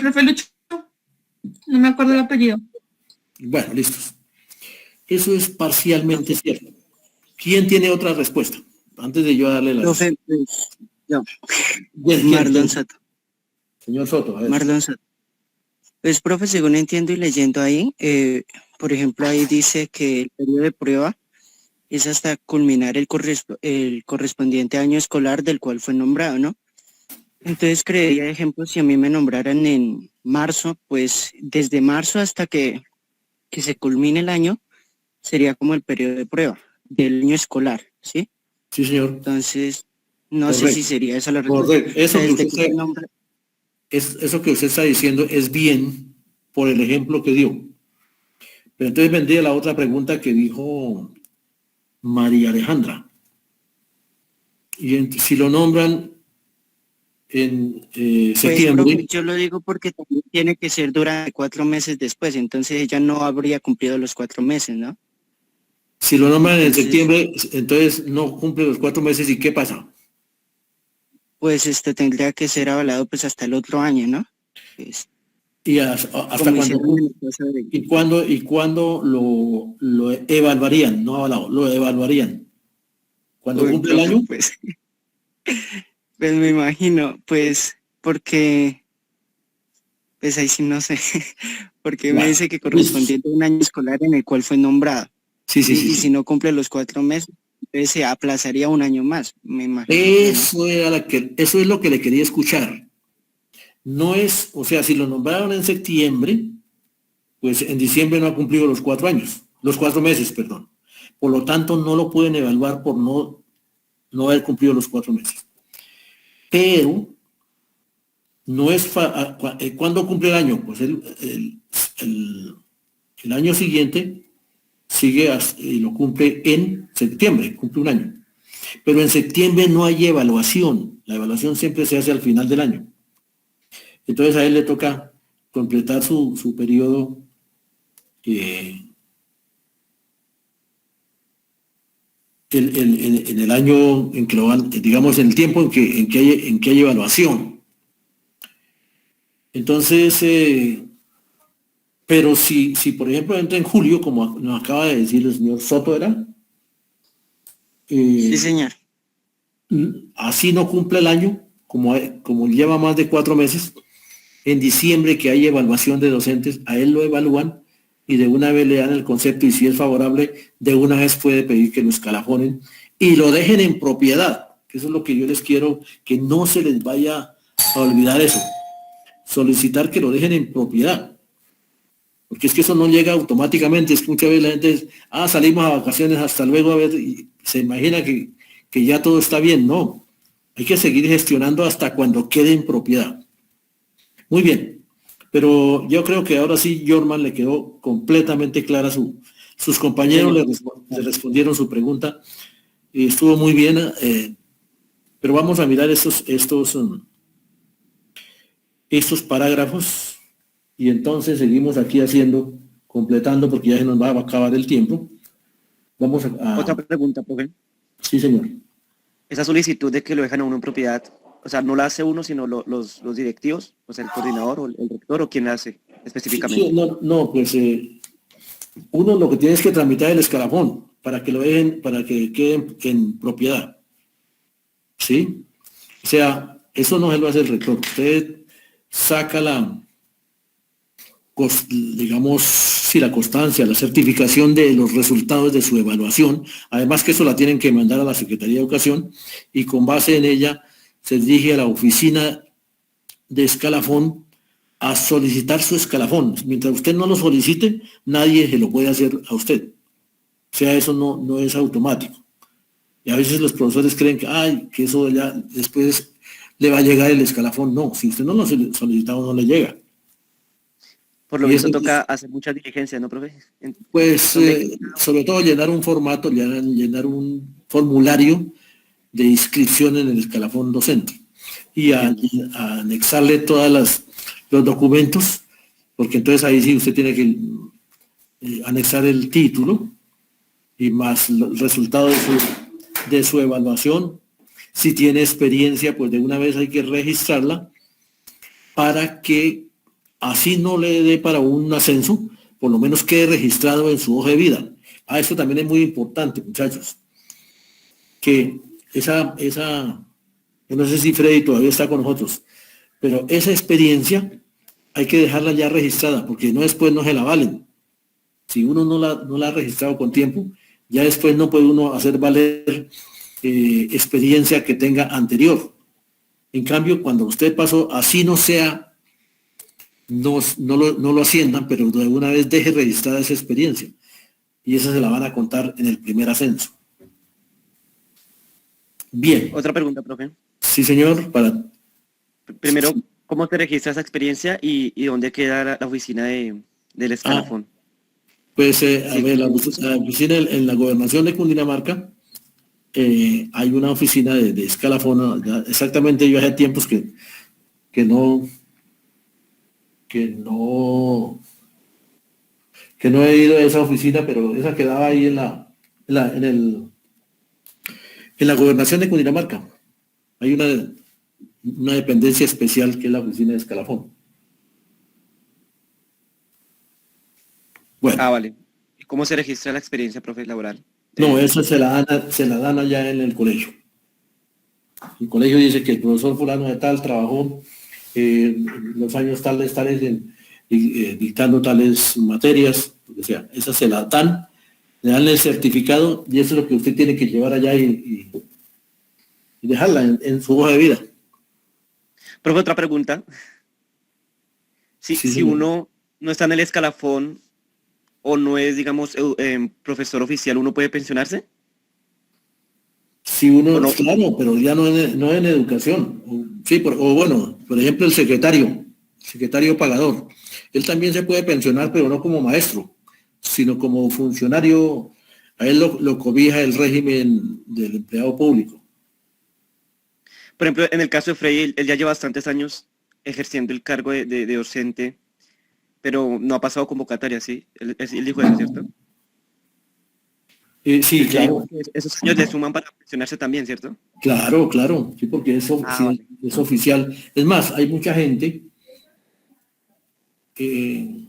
[SPEAKER 10] Profe Lucho, no me acuerdo el apellido.
[SPEAKER 1] Bueno, listos. Eso es parcialmente cierto. ¿Quién tiene otra respuesta? Antes de yo darle la...
[SPEAKER 11] Profe,
[SPEAKER 1] Marlon
[SPEAKER 11] Soto.
[SPEAKER 1] Señor Soto, a ver.
[SPEAKER 11] Marlon Soto. Pues, profe, según entiendo y leyendo ahí, por ejemplo, ahí dice que el periodo de prueba es hasta culminar el correspondiente año escolar del cual fue nombrado, ¿no? Entonces, creería, ejemplo, si a mí me nombraran en marzo, pues desde marzo hasta que se culmine el año, sería como el periodo de prueba del año escolar, ¿sí?
[SPEAKER 1] Sí, señor.
[SPEAKER 11] Entonces, no
[SPEAKER 1] Correcto.
[SPEAKER 11] sé si sería esa la respuesta.
[SPEAKER 1] Correcto. Eso que usted está diciendo es bien por el ejemplo que dio. Pero entonces vendría la otra pregunta que dijo María Alejandra. Y si lo nombran en septiembre...
[SPEAKER 11] Profe, yo lo digo porque también tiene que ser durante 4 meses después, entonces ella no habría cumplido los 4 meses, ¿no?
[SPEAKER 1] Si lo nombran en septiembre, entonces no cumple los 4 meses, ¿y qué pasa?
[SPEAKER 11] Pues tendría que ser avalado pues hasta el otro año, ¿no? Pues,
[SPEAKER 1] ¿Y hasta cuándo? ¿Y cuándo lo evaluarían? No avalado, lo evaluarían. ¿Cuándo cumple el año?
[SPEAKER 11] Pues me imagino, pues, porque, pues ahí sí no sé, porque me dice que correspondiente a un año escolar en el cual fue nombrado.
[SPEAKER 1] Sí.
[SPEAKER 11] Y si no cumple los 4 meses, entonces se aplazaría un año más, me imagino.
[SPEAKER 1] Eso es lo que le quería escuchar. No es, o sea, si lo nombraron en septiembre, pues en diciembre no ha cumplido los 4 meses, perdón. Por lo tanto, no lo pueden evaluar por no haber cumplido los 4 meses. Pero no es ¿cuándo cumple el año? Pues el año siguiente sigue y lo cumple en septiembre, cumple un año. Pero en septiembre no hay evaluación. La evaluación siempre se hace al final del año. Entonces a él le toca completar su periodo en el año en que lo van, digamos, en el tiempo en que hay evaluación. Entonces, pero si por ejemplo entra en julio, como nos acaba de decir el señor Soto, ¿era?
[SPEAKER 11] Sí, señor.
[SPEAKER 1] Así no cumple el año, como lleva más de 4 meses, en diciembre que hay evaluación de docentes, a él lo evalúan y de una vez le dan el concepto y si es favorable, de una vez puede pedir que lo escalafonen y lo dejen en propiedad, que eso es lo que yo les quiero, que no se les vaya a olvidar eso, solicitar que lo dejen en propiedad. porque es que eso no llega automáticamente, es que muchas veces la gente dice, salimos a vacaciones, hasta luego, a ver, y se imagina que ya todo está bien. No, hay que seguir gestionando hasta cuando quede en propiedad. Muy bien, pero yo creo que ahora sí, Jorman, le quedó completamente clara sus compañeros le respondieron su pregunta, y estuvo muy bien, pero vamos a mirar estos parágrafos, y entonces seguimos aquí completando, porque ya se nos va a acabar el tiempo. Vamos a...
[SPEAKER 7] Otra pregunta, profe.
[SPEAKER 1] Sí, señor.
[SPEAKER 7] Esa solicitud de que lo dejan a uno en propiedad, o sea, no la hace uno, sino los directivos, o sea, el coordinador o el rector, o quién la hace específicamente.
[SPEAKER 1] Sí, no, pues uno lo que tiene es que tramitar el escalafón para que lo dejen, para que quede en propiedad. ¿Sí? O sea, eso no se lo hace el rector. Usted saca la constancia, la certificación de los resultados de su evaluación, además que eso la tienen que mandar a la Secretaría de Educación, y con base en ella se dirige a la oficina de escalafón a solicitar su escalafón. Mientras usted no lo solicite, nadie se lo puede hacer a usted. O sea, eso no es automático. Y a veces los profesores creen que eso ya después le va a llegar el escalafón. No, si usted no lo solicita, no le llega.
[SPEAKER 7] Por lo visto toca hacer muchas diligencias, ¿no, profe?
[SPEAKER 1] Pues sobre todo llenar un formato, llenar un formulario de inscripción en el escalafón docente y a anexarle todos los documentos, porque entonces ahí sí usted tiene que anexar el título y más el resultado de su evaluación. Si tiene experiencia, pues de una vez hay que registrarla para que así no le dé para un ascenso, por lo menos quede registrado en su hoja de vida. Eso también es muy importante, muchachos, que yo no sé si Freddy todavía está con nosotros, pero esa experiencia hay que dejarla ya registrada, porque después no se la valen. Si uno no la ha registrado con tiempo, ya después no puede uno hacer valer experiencia que tenga anterior. En cambio, cuando usted pasó, así no sea, no lo asciendan, pero de una vez deje registrada esa experiencia. Y esa se la van a contar en el primer ascenso. Bien.
[SPEAKER 7] Otra pregunta, profe.
[SPEAKER 1] Sí, señor.
[SPEAKER 7] Primero, ¿cómo se registra esa experiencia y dónde queda la oficina del escalafón?
[SPEAKER 1] Pues, a ver, la oficina en la gobernación de Cundinamarca, hay una oficina de escalafón. Exactamente, yo hace tiempos que no he ido a esa oficina, pero esa quedaba ahí en la gobernación de Cundinamarca. Hay una dependencia especial que es la oficina de escalafón. Bueno.
[SPEAKER 7] Vale. ¿Y cómo se registra la experiencia, profe, laboral?
[SPEAKER 1] No, esa se la dan allá en el colegio. El colegio dice que el profesor fulano de tal trabajó los años tales dictando tales materias, o sea, esas se las dan, le dan el certificado y eso es lo que usted tiene que llevar allá y dejarla en su hoja de vida.
[SPEAKER 7] Profe, otra pregunta. Si uno no está en el escalafón o no es, digamos, profesor oficial, ¿uno puede pensionarse?
[SPEAKER 1] Si uno, no, claro, pero ya no en educación. Sí, o bueno, por ejemplo, el secretario pagador. Él también se puede pensionar, pero no como maestro, sino como funcionario. A él lo cobija el régimen del empleado público.
[SPEAKER 7] Por ejemplo, en el caso de Freddy, él ya lleva bastantes años ejerciendo el cargo de docente, pero no ha pasado convocatoria, ¿sí? Él dijo eso, ¿cierto?
[SPEAKER 1] Sí, claro.
[SPEAKER 7] Esos años le suman para pensionarse también, ¿cierto?
[SPEAKER 1] Claro, sí, porque vale. Es oficial. Es más, hay mucha gente que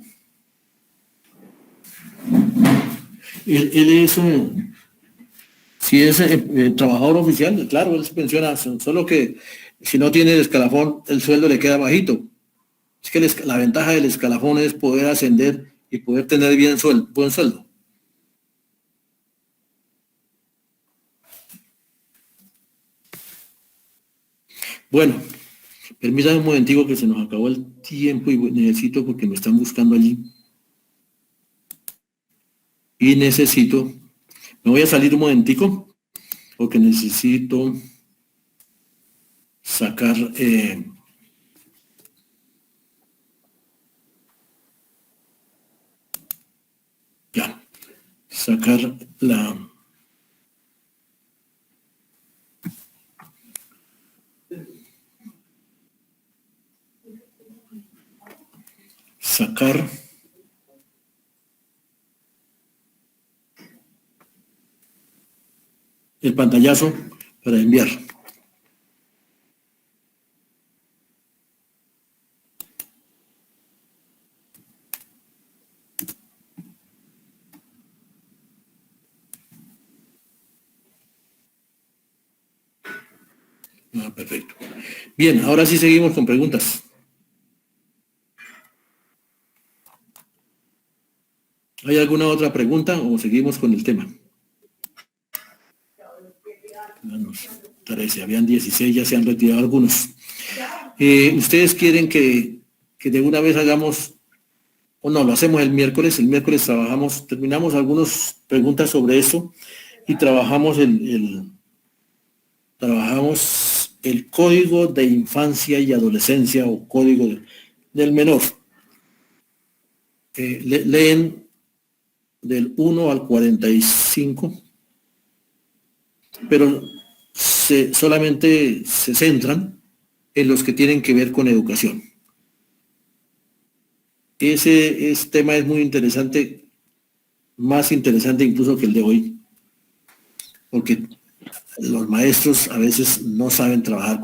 [SPEAKER 1] él es, si es trabajador oficial, claro, él se pensiona, solo que si no tiene el escalafón, el sueldo le queda bajito. Es que la ventaja del escalafón es poder ascender y poder tener buen sueldo. Bueno, permítame un momentico que se nos acabó el tiempo y necesito porque me están buscando allí. y necesito, me voy a salir un momentico, porque necesito sacar sacar el pantallazo para enviar. Perfecto. Bien, ahora sí seguimos con preguntas. ¿Hay alguna otra pregunta o seguimos con el tema? 13, habían 16, ya se han retirado algunos. ¿Ustedes quieren que de una vez hagamos, o no, lo hacemos el miércoles trabajamos, terminamos algunas preguntas sobre eso y trabajamos el código de infancia y adolescencia o código del menor. Leen del 1 al 45, pero solamente se centran en los que tienen que ver con educación. Ese tema es muy interesante, más interesante incluso que el de hoy, porque los maestros a veces no saben trabajar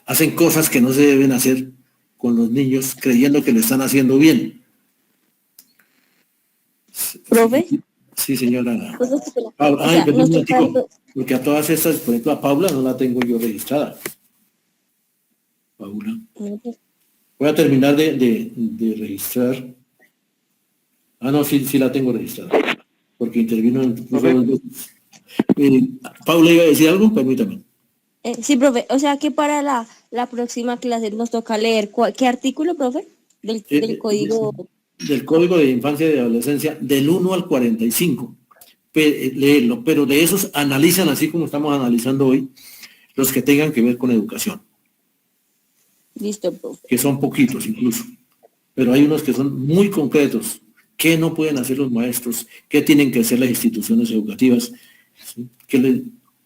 [SPEAKER 1] hacen cosas que no se deben hacer con los niños creyendo que lo están haciendo bien.
[SPEAKER 12] ¿Profe?
[SPEAKER 1] Sí, señora.
[SPEAKER 12] Pues
[SPEAKER 1] porque a todas estas, por ejemplo, a Paula no la tengo yo registrada. Paula. Voy a terminar de registrar. No, sí la tengo registrada. Porque intervino en... Paula, ¿iba a decir algo? Permítame.
[SPEAKER 12] Sí, profe. O sea que para la próxima clase nos toca leer ¿qué artículo, profe? Del código...
[SPEAKER 1] Del Código de Infancia y de Adolescencia, del 1 al 45. Leerlo, pero de esos analizan, así como estamos analizando hoy, los que tengan que ver con educación.
[SPEAKER 12] Listo, profe.
[SPEAKER 1] Que son poquitos incluso. Pero hay unos que son muy concretos. ¿Qué no pueden hacer los maestros? ¿Qué tienen que hacer las instituciones educativas? ¿Sí?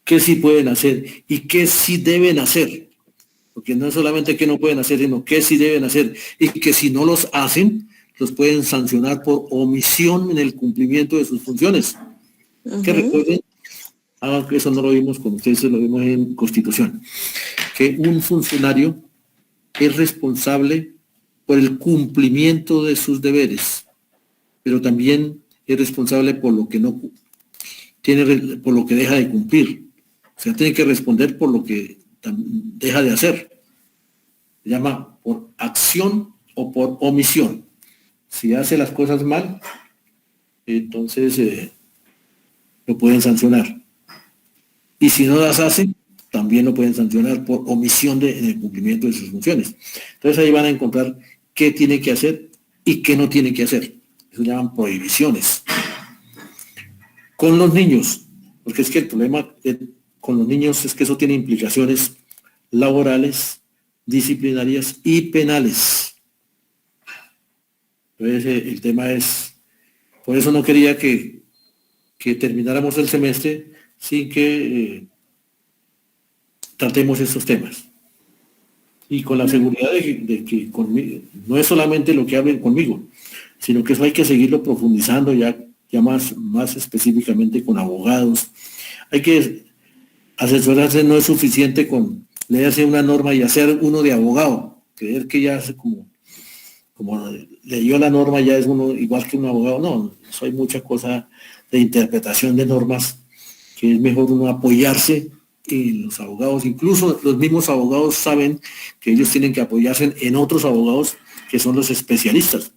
[SPEAKER 1] ¿Qué sí pueden hacer? ¿Y qué sí deben hacer? Porque no es solamente qué no pueden hacer, sino qué sí deben hacer. Y que si no los hacen, los pueden sancionar por omisión en el cumplimiento de sus funciones. Que recuerden, que eso no lo vimos con ustedes, lo vimos en Constitución, que un funcionario es responsable por el cumplimiento de sus deberes, pero también es responsable por lo que no tiene, por lo que deja de cumplir. O sea, tiene que responder por lo que deja de hacer. Se llama por acción o por omisión. Si hace las cosas mal, entonces lo pueden sancionar. Y si no las hace, también lo pueden sancionar por omisión en el cumplimiento de sus funciones. Entonces ahí van a encontrar qué tiene que hacer y qué no tiene que hacer. Eso se llaman prohibiciones. Con los niños, porque es que el problema con los niños es que eso tiene implicaciones laborales, disciplinarias y penales. Entonces el tema es, por eso no quería que termináramos el semestre sin que tratemos estos temas. Y con la seguridad de que conmigo, no es solamente lo que hablen conmigo, sino que eso hay que seguirlo profundizando ya más específicamente con abogados. Hay que asesorarse, no es suficiente con leerse una norma y hacer uno de abogado, creer que ya es como leyó la norma ya es uno igual que un abogado. No, eso hay mucha cosa de interpretación de normas que es mejor uno apoyarse en los abogados. Incluso los mismos abogados saben que ellos tienen que apoyarse en otros abogados que son los especialistas.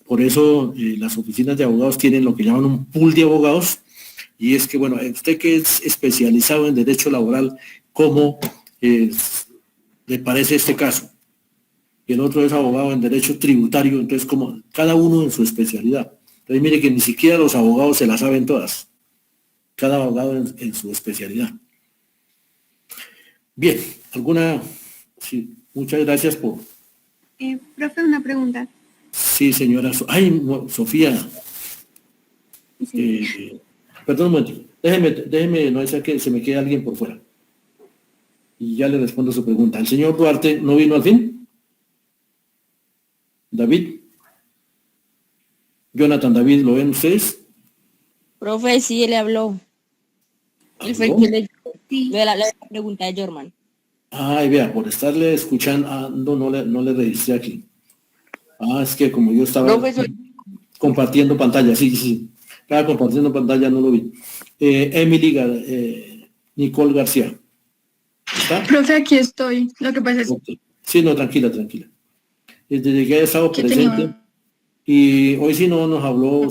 [SPEAKER 1] Por eso las oficinas de abogados tienen lo que llaman un pool de abogados, y es que, bueno, usted que es especializado en derecho laboral, ¿cómo le parece este caso? Y el otro es abogado en derecho tributario, entonces como cada uno en su especialidad. Entonces mire que ni siquiera los abogados se las saben todas. Cada abogado en su especialidad. Bien, alguna... Sí, muchas gracias por...
[SPEAKER 6] Profe, una pregunta.
[SPEAKER 1] Sí, señora. Ay, no, Sofía. Perdón un momento. Déjeme, no sea que se me quede alguien por fuera. Y ya le respondo su pregunta. ¿El señor Duarte no vino al fin? ¿David? Jonathan, David, ¿lo ven ustedes?
[SPEAKER 12] Profe, sí, le habló. Y fue el que le dio la pregunta de Jorman.
[SPEAKER 1] Ay, vea, por estarle escuchando no le registré aquí. Es que como yo estaba compartiendo pantalla, sí. Estaba compartiendo pantalla, no lo vi. Nicole García. ¿Está?
[SPEAKER 6] Profe, aquí estoy. Lo que pasa es...
[SPEAKER 1] Okay. Sí, no, tranquila. Desde que haya estado presente. Y hoy sí no nos habló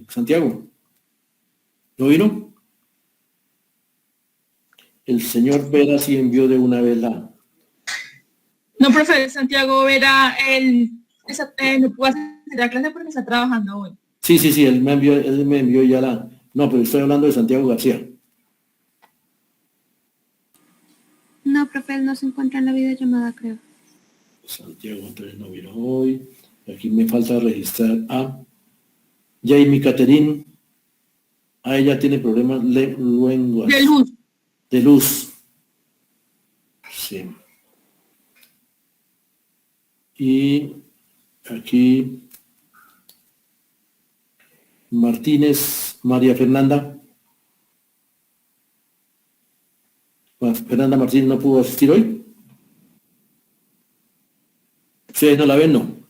[SPEAKER 1] Santiago. ¿No vino? El señor Vera sí envió de una vez la...
[SPEAKER 10] No, profe, Santiago Vera, no pudo hacer la clase porque está trabajando hoy.
[SPEAKER 1] Sí, él me envió ya la... No, pero estoy hablando de Santiago García.
[SPEAKER 6] No, profe, él no se encuentra en la videollamada, creo.
[SPEAKER 1] Santiago entonces no vino hoy. Aquí me falta registrar a Jamie Caterine. Ella tiene problemas lenguas. De luz. Sí. Y aquí Martínez, María Fernanda. Fernanda Martínez no pudo asistir hoy. ¿Ustedes no la ven, no?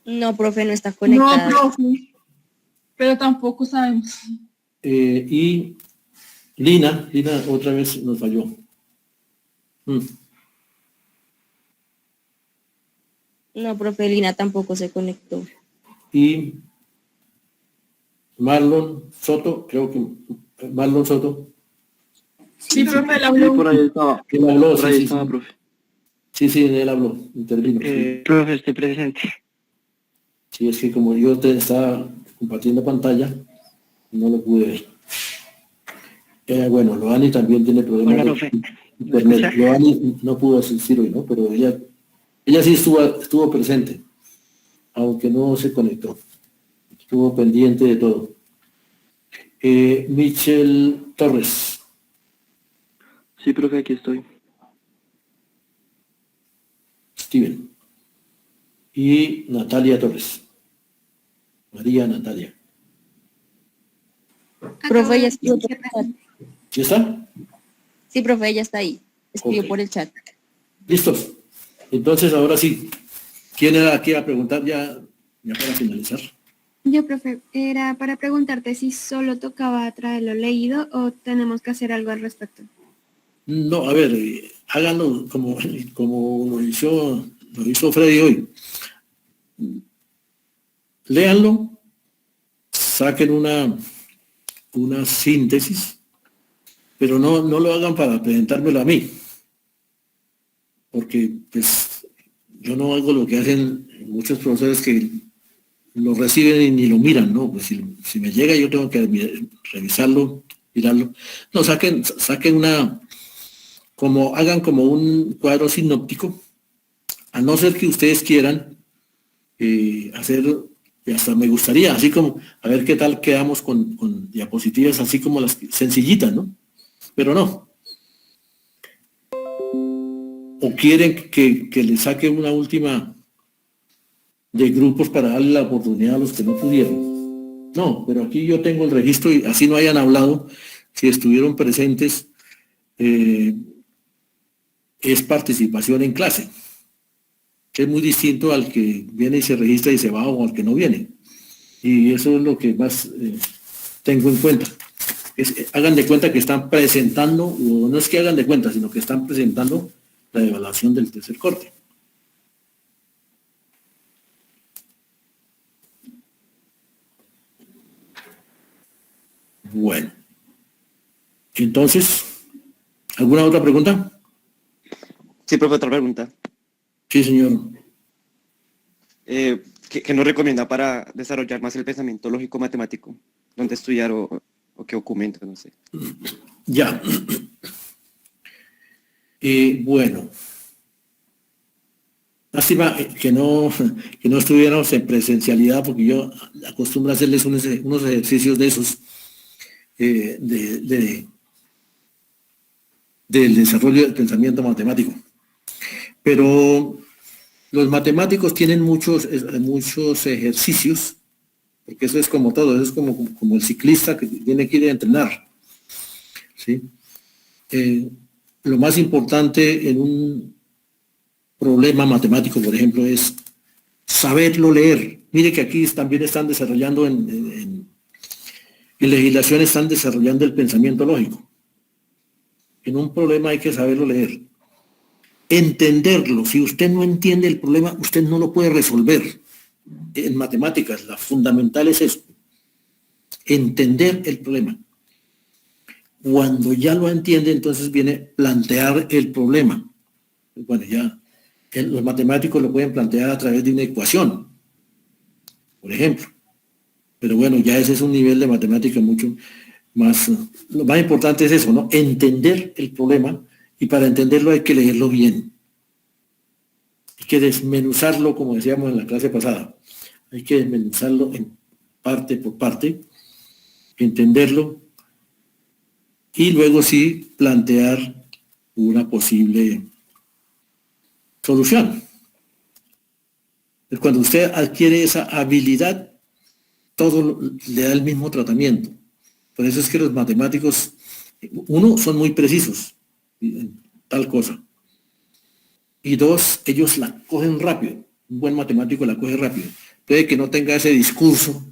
[SPEAKER 12] No, profe, no está conectada.
[SPEAKER 10] No, profe. Pero tampoco sabemos.
[SPEAKER 1] Y Lina otra vez nos falló.
[SPEAKER 12] No, profe, Lina tampoco se conectó.
[SPEAKER 1] Y Marlon Soto, creo que Marlon Soto.
[SPEAKER 10] Sí, profe, él habló.
[SPEAKER 3] Sí, por ahí estaba.
[SPEAKER 1] Él habló,
[SPEAKER 3] por ahí estaba, profe.
[SPEAKER 1] Sí, él habló, intervino. Sí.
[SPEAKER 11] Profe, estoy presente.
[SPEAKER 1] Sí, es que como yo estaba compartiendo pantalla, no lo pude ver. Bueno, Loani también tiene problemas de internet. Loani no pudo asistir hoy, ¿no? Pero ella sí estuvo presente, aunque no se conectó. Estuvo pendiente de todo. Michelle Torres.
[SPEAKER 3] Sí, profe, aquí estoy.
[SPEAKER 1] Steven. Y Natalia Torres. María Natalia.
[SPEAKER 12] Profe, ella escribió por el chat.
[SPEAKER 1] ¿Ya está?
[SPEAKER 12] Sí, profe, ella está ahí. Escribió por el chat.
[SPEAKER 1] ¿Listos? Entonces, ahora sí. ¿Quién era aquí a preguntar ya para finalizar?
[SPEAKER 6] Yo, profe, era para preguntarte si solo tocaba traerlo leído o tenemos que hacer algo al respecto.
[SPEAKER 1] No, a ver, háganlo como lo hizo Freddy hoy. Léanlo, saquen una síntesis, pero no lo hagan para presentármelo a mí, porque pues yo no hago lo que hacen muchos profesores que lo reciben y ni lo miran, ¿no? Pues si me llega yo tengo que revisarlo, mirarlo. No, saquen hagan como un cuadro sinóptico, a no ser que ustedes quieran hacer, y hasta me gustaría, así como, a ver qué tal quedamos con diapositivas, así como las sencillitas, ¿no? Pero no. O quieren que les saque una última de grupos para darle la oportunidad a los que no pudieron. No, pero aquí yo tengo el registro y así no hayan hablado, si estuvieron presentes, es participación en clase, que es muy distinto al que viene y se registra y se va o al que no viene. Y eso es lo que más tengo en cuenta. Hagan de cuenta que están presentando, o no es que hagan de cuenta, sino que están presentando la evaluación del tercer corte. Bueno. Entonces, ¿alguna otra pregunta?
[SPEAKER 7] Sí, profe, otra pregunta.
[SPEAKER 1] Sí, señor.
[SPEAKER 7] ¿Qué nos recomienda para desarrollar más el pensamiento lógico matemático? ¿Dónde estudiar o qué documento? No sé.
[SPEAKER 1] Ya. Bueno. Lástima que no estuviéramos en presencialidad, porque yo acostumbro a hacerles unos ejercicios de esos, del desarrollo del pensamiento matemático. Pero los matemáticos tienen muchos ejercicios, porque eso es como todo, eso es como el ciclista que tiene que ir a entrenar, ¿sí? Lo más importante en un problema matemático, por ejemplo, es saberlo leer. Mire que aquí también están desarrollando, en legislación están desarrollando el pensamiento lógico. En un problema hay que saberlo leer. Entenderlo. Si usted no entiende el problema, usted no lo puede resolver. En matemáticas, la fundamental es eso. Entender el problema. Cuando ya lo entiende, entonces viene plantear el problema. Bueno, ya los matemáticos lo pueden plantear a través de una ecuación, por ejemplo. Pero bueno, ya ese es un nivel de matemática mucho más. Lo más importante es eso, ¿no? Entender el problema, y para entenderlo hay que leerlo bien. Hay que desmenuzarlo, como decíamos en la clase pasada. Hay que desmenuzarlo en parte por parte, entenderlo, y luego sí plantear una posible solución. Cuando usted adquiere esa habilidad, todo le da el mismo tratamiento. Por eso es que los matemáticos, uno, son muy precisos en tal cosa. Y dos, ellos la cogen rápido. Un buen matemático la coge rápido. Puede que no tenga ese discurso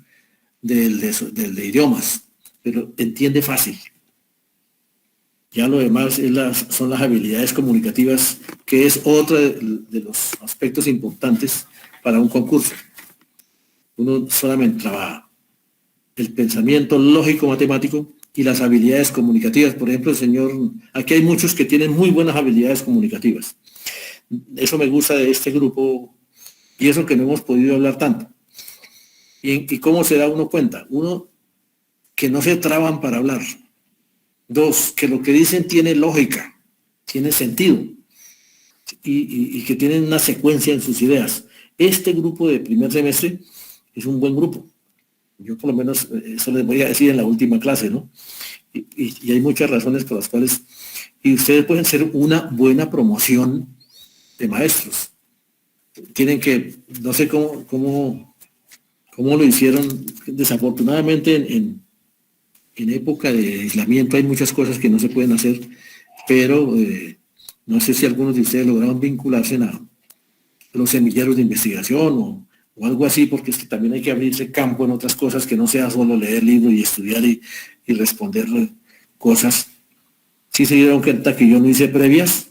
[SPEAKER 1] del de idiomas, pero entiende fácil. Ya lo demás son las habilidades comunicativas, que es otro de los aspectos importantes para un concurso. Uno solamente trabaja el pensamiento lógico-matemático y las habilidades comunicativas. Por ejemplo, aquí hay muchos que tienen muy buenas habilidades comunicativas. Eso me gusta de este grupo, y eso que no hemos podido hablar tanto. ¿Y cómo se da uno cuenta? Uno, que no se traban para hablar. Dos, que lo que dicen tiene lógica, tiene sentido, y que tienen una secuencia en sus ideas. Este grupo de primer semestre es un buen grupo. Yo por lo menos eso les voy a decir en la última clase, ¿no? Y hay muchas razones por las cuales, y ustedes pueden ser una buena promoción de maestros. Tienen que, no sé cómo lo hicieron, desafortunadamente en época de aislamiento hay muchas cosas que no se pueden hacer, pero no sé si algunos de ustedes lograron vincularse a los semilleros de investigación o algo así, porque es que también hay que abrirse campo en otras cosas, que no sea solo leer libros y estudiar y responder cosas. Sí se dieron cuenta que yo no hice previas.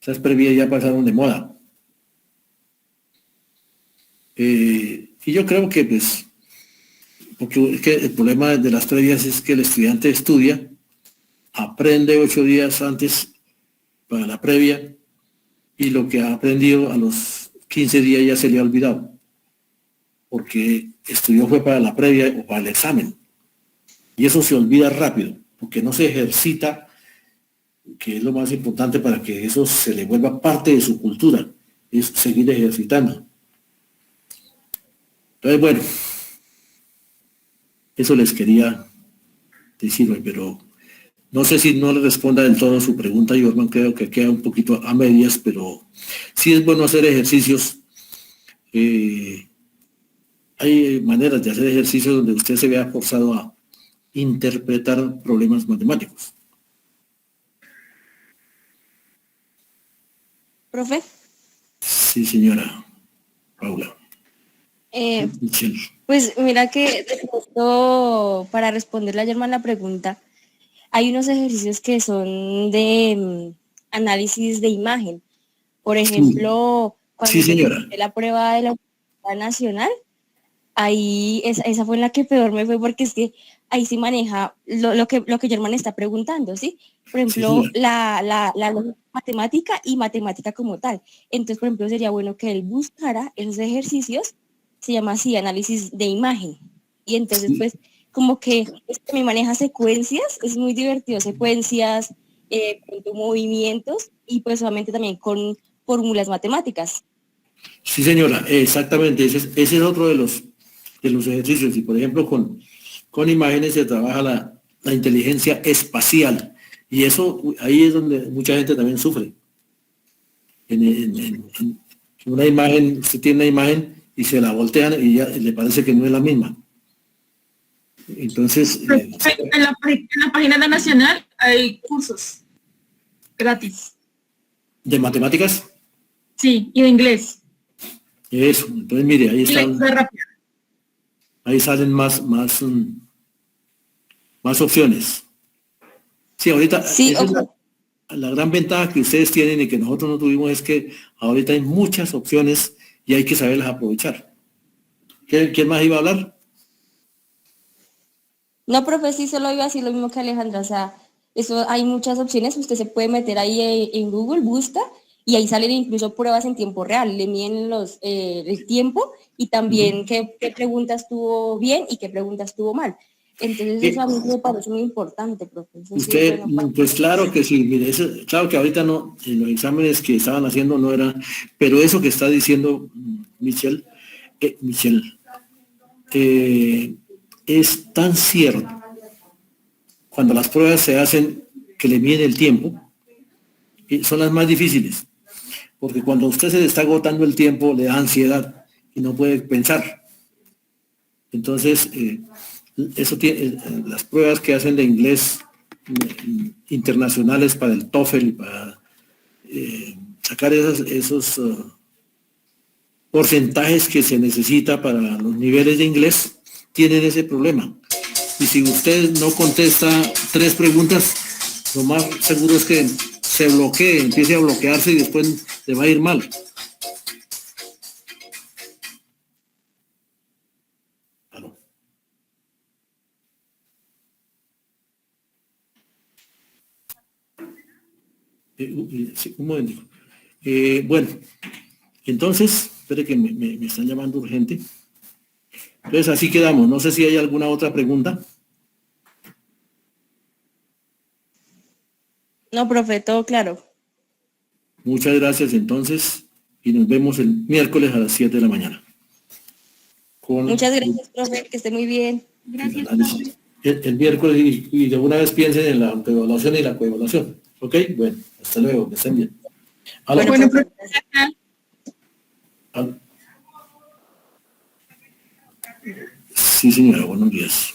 [SPEAKER 1] Esas previas ya pasaron de moda. Y yo creo que pues, porque es que el problema de las previas es que el estudiante estudia, aprende 8 días antes para la previa, y lo que ha aprendido a los 15 días ya se le ha olvidado, porque estudió fue para la previa o para el examen. Y eso se olvida rápido, porque no se ejercita, que es lo más importante para que eso se le vuelva parte de su cultura, es seguir ejercitando. Entonces, bueno, eso les quería decir hoy, pero no sé si no le responda del todo su pregunta, Jorman, creo que queda un poquito a medias, pero sí es bueno hacer ejercicios. Hay maneras de hacer ejercicios donde usted se vea forzado a interpretar problemas matemáticos.
[SPEAKER 12] ¿Profe?
[SPEAKER 1] Sí, señora Paula. Michelle.
[SPEAKER 12] Pues mira que de pronto, para responderle a Germán la pregunta, hay unos ejercicios que son de análisis de imagen. Por ejemplo, cuando
[SPEAKER 1] sí, señora.
[SPEAKER 12] hice la prueba de la Universidad Nacional, ahí esa fue en la que peor me fue, porque es que ahí sí maneja lo que Germán está preguntando, ¿sí? Por ejemplo,
[SPEAKER 1] Sí,
[SPEAKER 12] la matemática y matemática como tal. Entonces, por ejemplo, sería bueno que él buscara esos ejercicios, se llama así, análisis de imagen. Y entonces,
[SPEAKER 1] sí.
[SPEAKER 12] pues, como que me maneja secuencias, es muy divertido, secuencias, con movimientos y pues solamente también con fórmulas matemáticas.
[SPEAKER 1] Sí, señora, exactamente. Ese es otro de los ejercicios. Y por ejemplo, con imágenes se trabaja la inteligencia espacial. Y eso, ahí es donde mucha gente también sufre. En una imagen, usted tiene una imagen y se la voltean y ya le parece que no es la misma. Entonces,
[SPEAKER 10] En la página de la Nacional hay cursos gratis.
[SPEAKER 1] de matemáticas,
[SPEAKER 10] Sí, y de inglés.
[SPEAKER 1] eso. Entonces, mire, ahí
[SPEAKER 10] Y
[SPEAKER 1] están,
[SPEAKER 10] lectura rápida.
[SPEAKER 1] ahí salen más opciones. Sí, ahorita,
[SPEAKER 12] Sí,
[SPEAKER 1] esa es la gran ventaja que ustedes tienen y que nosotros no tuvimos es que ahorita hay muchas opciones y hay que saberlas aprovechar. ¿Quién más iba a hablar?
[SPEAKER 12] no, profe, sí, solo iba a decir lo mismo que Alejandra, o sea, eso hay muchas opciones, usted se puede meter ahí en Google, busca, y ahí salen incluso pruebas en tiempo real, le miden el tiempo y también qué preguntas tuvo bien y qué preguntas tuvo mal. Entonces eso a mí me parece muy importante, profe. Eso sí es
[SPEAKER 1] Usted,
[SPEAKER 12] bueno para...
[SPEAKER 1] pues claro que sí, mire, claro que ahorita no, en los exámenes que estaban haciendo no era, pero eso que está diciendo Michelle, es tan cierto. Cuando las pruebas se hacen que le miden el tiempo, son las más difíciles, porque cuando a usted se le está agotando el tiempo, le da ansiedad y no puede pensar. Entonces, eso tiene, las pruebas que hacen de inglés internacionales para el TOEFL, para sacar esos porcentajes que se necesita para los niveles de inglés, tienen ese problema. Y si usted no contesta 3 preguntas, lo más seguro es que se bloquee, empiece a bloquearse y después le va a ir mal. Claro. Sí, un momento. Bueno, entonces, espere que me están llamando urgente. Entonces así quedamos. No sé si hay alguna otra pregunta.
[SPEAKER 12] No, profe, todo claro.
[SPEAKER 1] Muchas gracias entonces y nos vemos el miércoles a las 7 de la mañana.
[SPEAKER 12] Muchas gracias, profe, que esté muy bien.
[SPEAKER 10] Gracias,
[SPEAKER 1] Análisis.
[SPEAKER 10] profe.
[SPEAKER 1] El miércoles y de una vez piensen en la autoevaluación y la coevaluación. ¿Ok? Bueno, hasta luego, que estén bien. Aló.
[SPEAKER 10] Bueno, profe.
[SPEAKER 1] Aló. Sí, señora, buenos días.